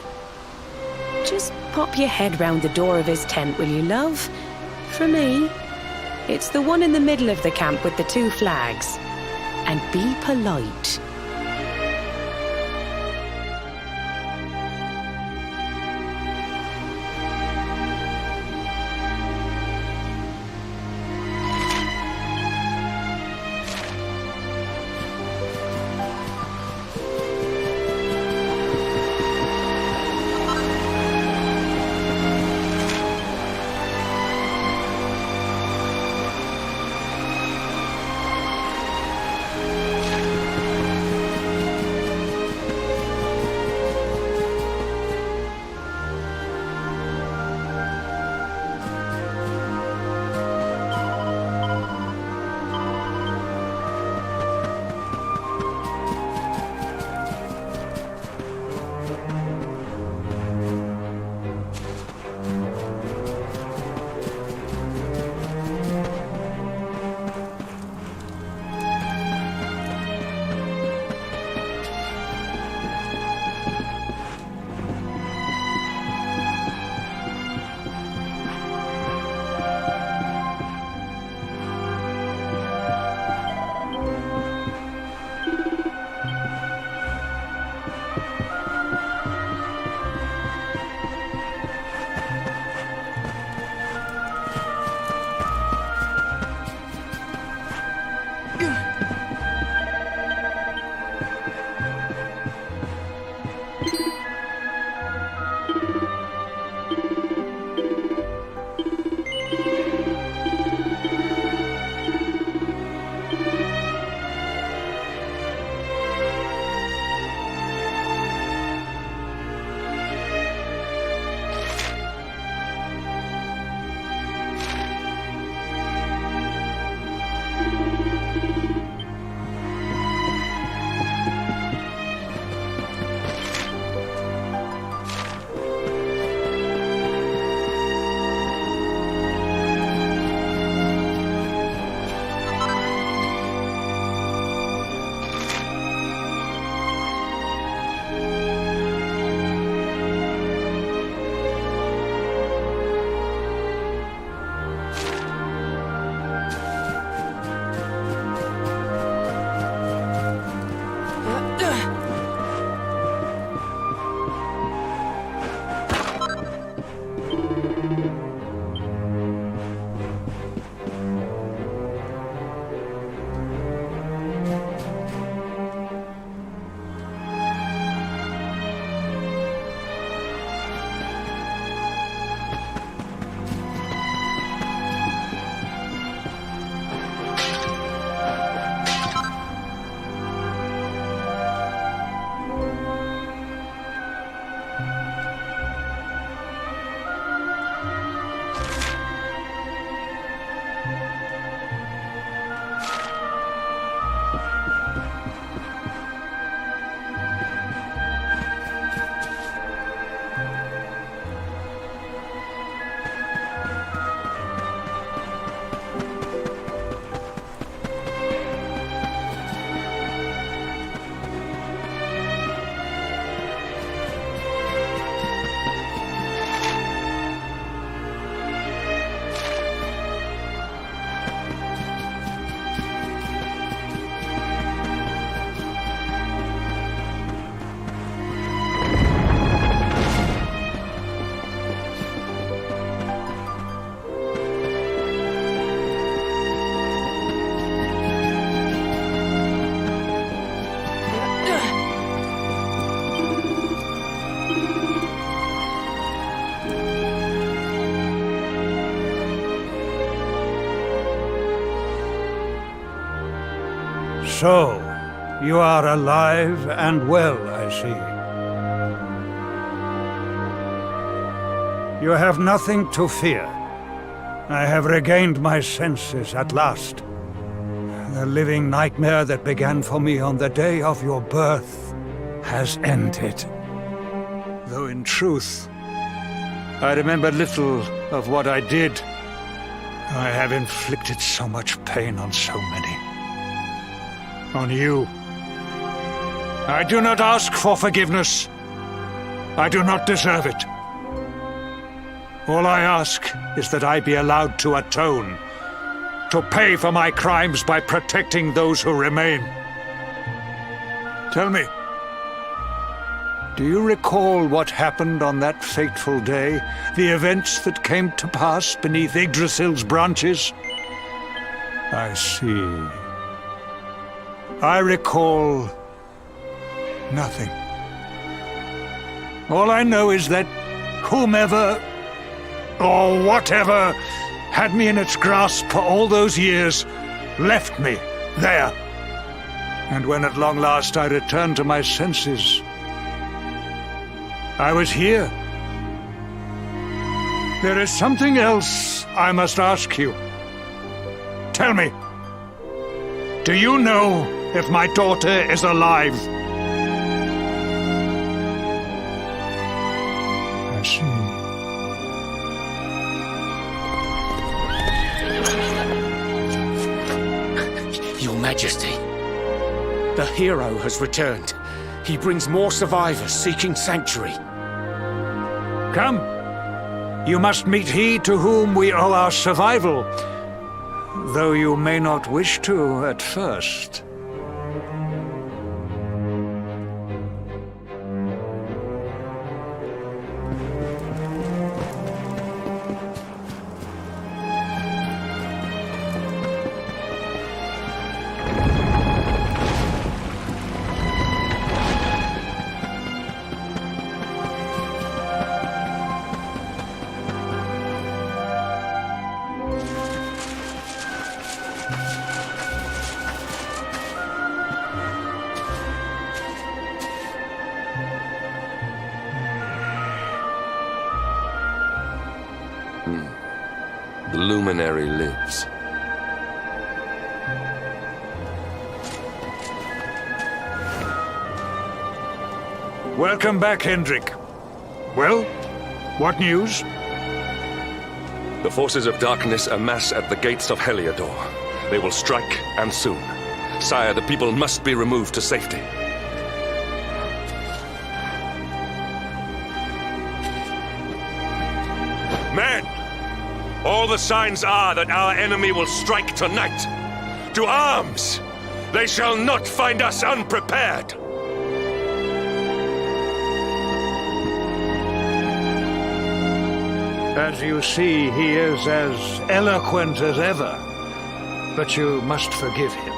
Just pop your head round the door of his tent, will you, love? For me, it's the one in the middle of the camp with the 2 flags. And be polite. So, you are alive and well, I see. You have nothing to fear. I have regained my senses at last. The living nightmare that began for me on the day of your birth has ended. Though in truth, I remember little of what I did. I have inflicted so much pain on so many. On you. I do not ask for forgiveness. I do not deserve it. All I ask is that I be allowed to atone, to pay for my crimes by protecting those who remain. Tell me, do you recall what happened on that fateful day? The events that came to pass beneath Yggdrasil's branches? I see. I recall nothing. All I know is that whomever or whatever had me in its grasp for all those years left me there. And when at long last I returned to my senses, I was here. There is something else I must ask you. Tell me, do you know if my daughter is alive? I see. Your Majesty, the hero has returned. He brings more survivors seeking sanctuary. Come. You must meet he to whom we owe our survival, though you may not wish to at first. The luminary lives. Welcome back, Hendrik. Well, what news? The forces of darkness amass at the gates of Heliodor. They will strike, and soon. Sire, the people must be removed to safety. Men! All the signs are that our enemy will strike tonight. To arms! They shall not find us unprepared! As you see, he is as eloquent as ever. But you must forgive him.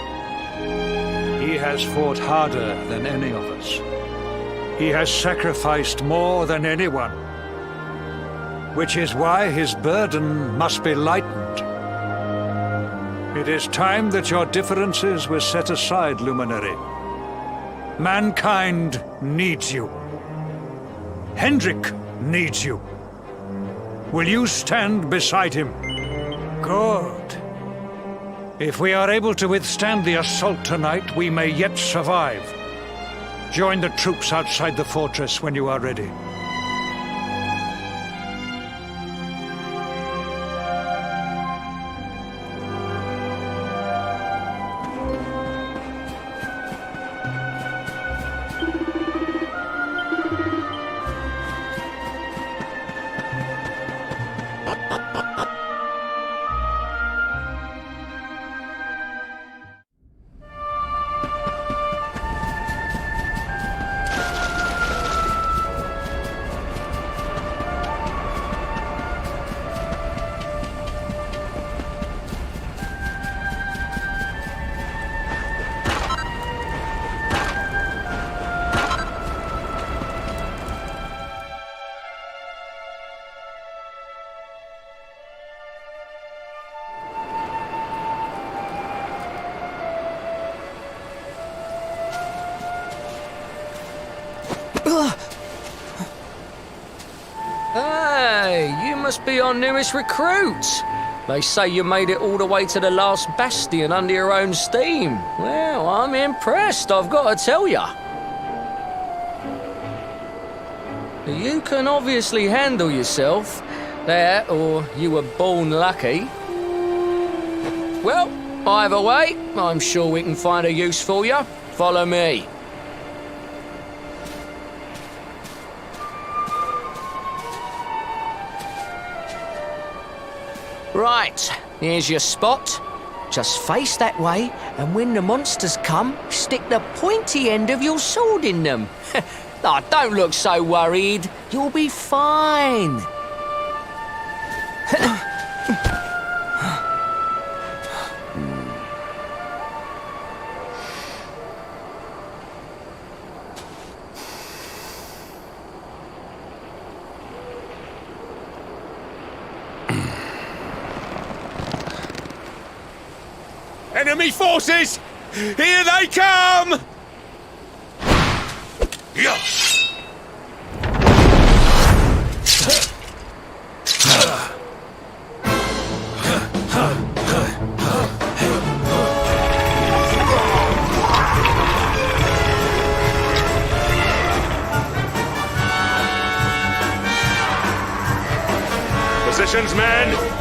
He has fought harder than any of us. He has sacrificed more than anyone. Which is why his burden must be lightened. It is time that your differences were set aside, Luminary. Mankind needs you. Hendrik needs you. Will you stand beside him? Good. If we are able to withstand the assault tonight, we may yet survive. Join the troops outside the fortress when you are ready. must be our newest recruits. They say you made it all the way to the last bastion under your own steam. Well, I'm impressed, I've got to tell ya. You can obviously handle yourself. That, or you were born lucky. Well, either way, I'm sure we can find a use for you. Follow me. Right, here's your spot. Just face that way, and when the monsters come, stick the pointy end of your sword in them. Oh, don't look so worried. You'll be fine. Enemy forces! Here they come! Yes! Positions, men!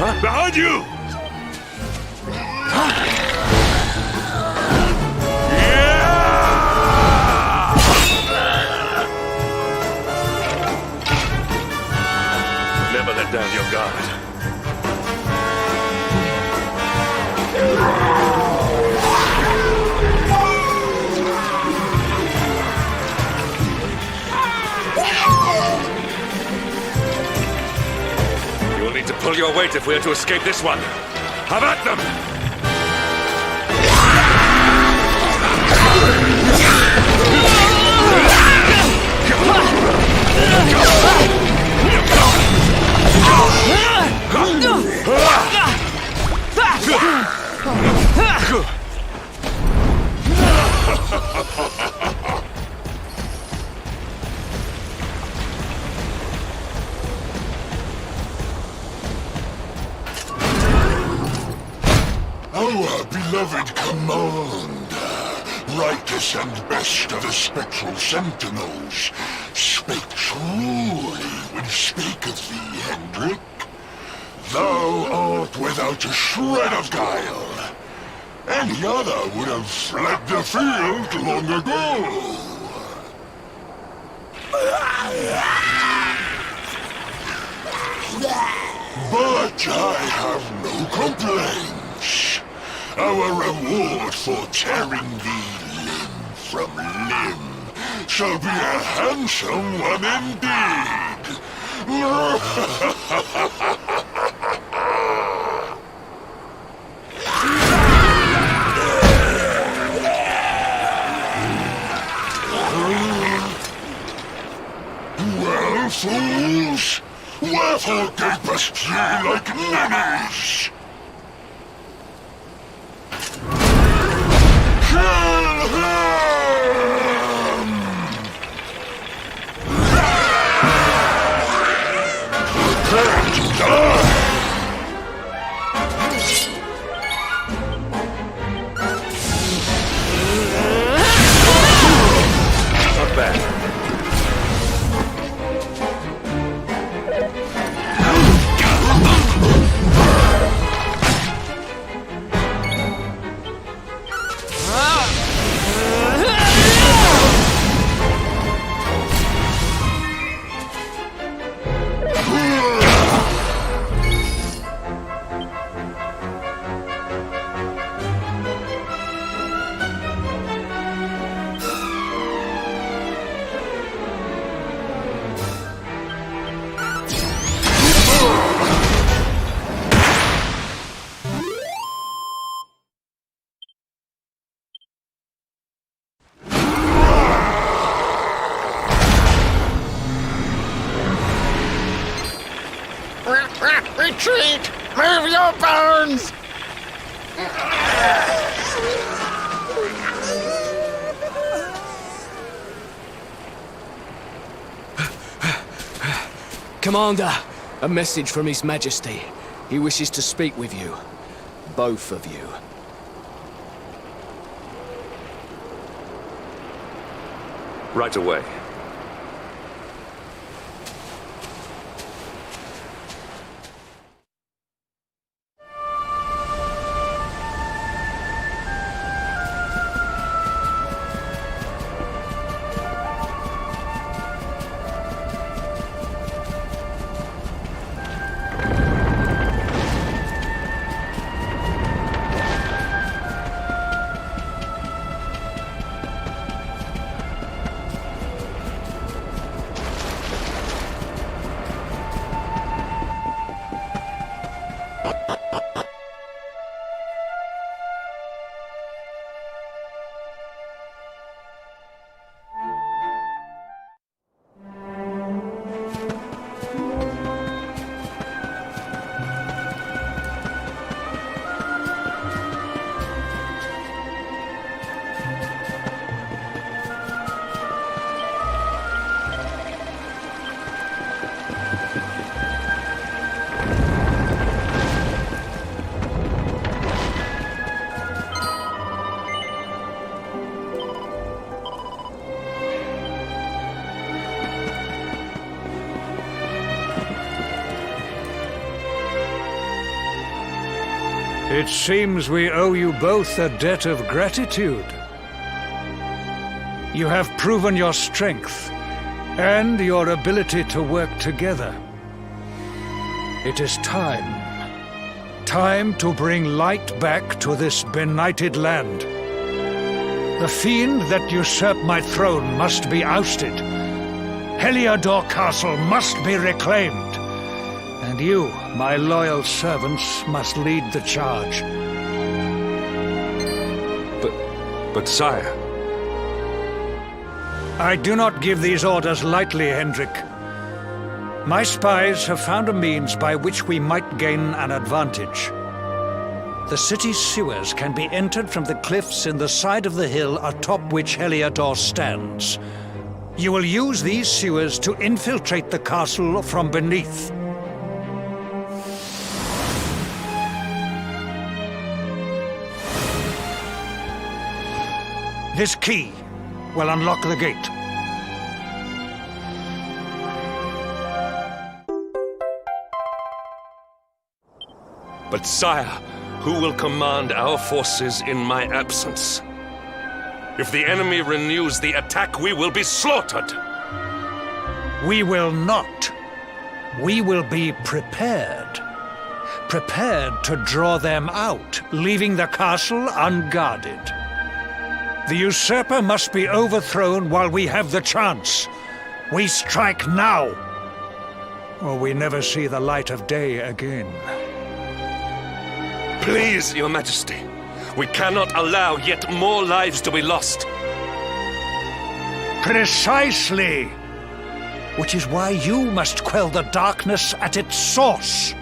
Behind you! Never let down your guard. You will need to pull your weight if we are to escape this one. Have at them! Our beloved commander, rightest and best of the spectral sentinels, spake truly when spaketh thee, Hendrik. Thou art without a shred of guile. Any other would have fled the field long ago. But I have no complaints. Our reward for tearing thee limb from limb shall be a handsome one indeed. Well, fools, wherefore gapest ye like ninnies? Kill him! Prepare to die! Not bad. Retreat! Move your bones! Commander, a message from His Majesty. He wishes to speak with you. Both of you. Right away. It seems we owe you both a debt of gratitude. You have proven your strength and your ability to work together. It is time. Time to bring light back to this benighted land. The fiend that usurped my throne must be ousted. Heliodor Castle must be reclaimed. And you, my loyal servants, must lead the charge. But sire... I do not give these orders lightly, Hendrik. My spies have found a means by which we might gain an advantage. The city's sewers can be entered from the cliffs in the side of the hill atop which Heliodor stands. You will use these sewers to infiltrate the castle from beneath. This key will unlock the gate. But sire, who will command our forces in my absence? If the enemy renews the attack, we will be slaughtered! We will not. We will be prepared. Prepared to draw them out, leaving the castle unguarded. The usurper must be overthrown while we have the chance. We strike now, or we never see the light of day again. Please, Your Majesty, we cannot allow yet more lives to be lost. Precisely! Which is why you must quell the darkness at its source.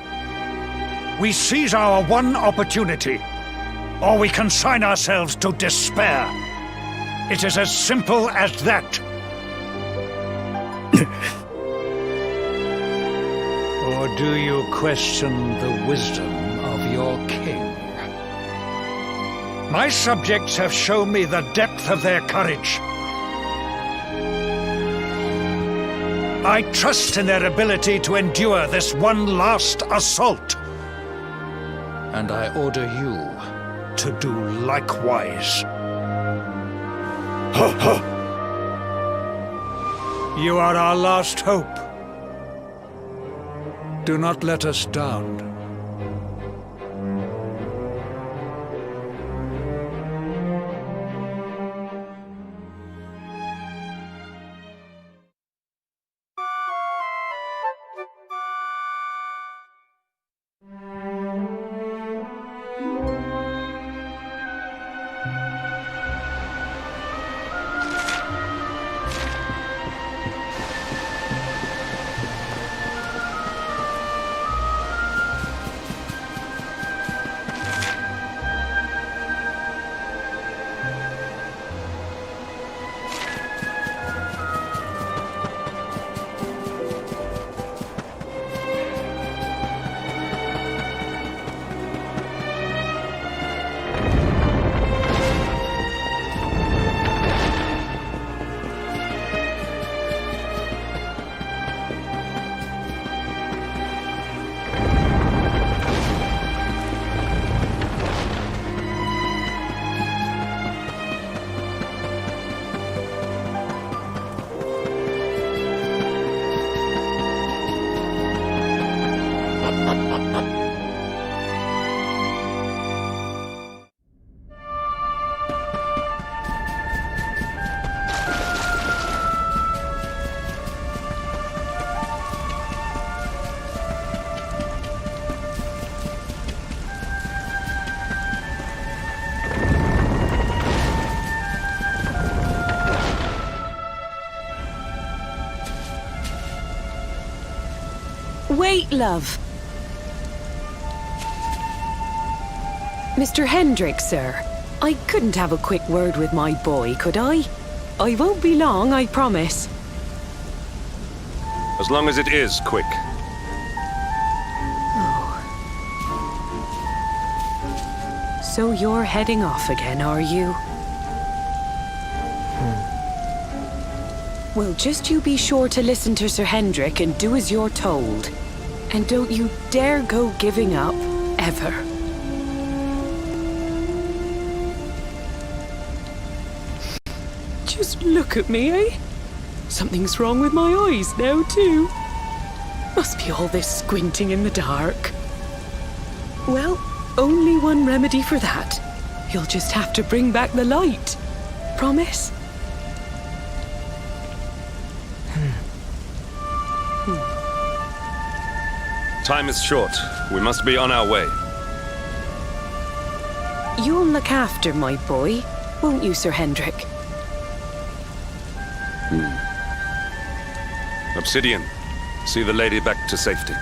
We seize our one opportunity, or we consign ourselves to despair. It is as simple as that. Or do you question the wisdom of your king? My subjects have shown me the depth of their courage. I trust in their ability to endure this one last assault. And I order you to do likewise. You are our last hope. Do not let us down. Wait, love. Mr. Hendrik, sir. I couldn't have a quick word with my boy, could I? I won't be long, I promise. As long as it is quick. So you're heading off again, are you? Well, just you be sure to listen to Sir Hendrik and do as you're told. And don't you dare go giving up, ever. Just look at me, eh? Something's wrong with my eyes now, too. Must be all this squinting in the dark. Well, only one remedy for that. You'll just have to bring back the light. Promise? Time is short. We must be on our way. You'll look after my boy, won't you, Sir Hendrik? Obsidian, see the lady back to safety.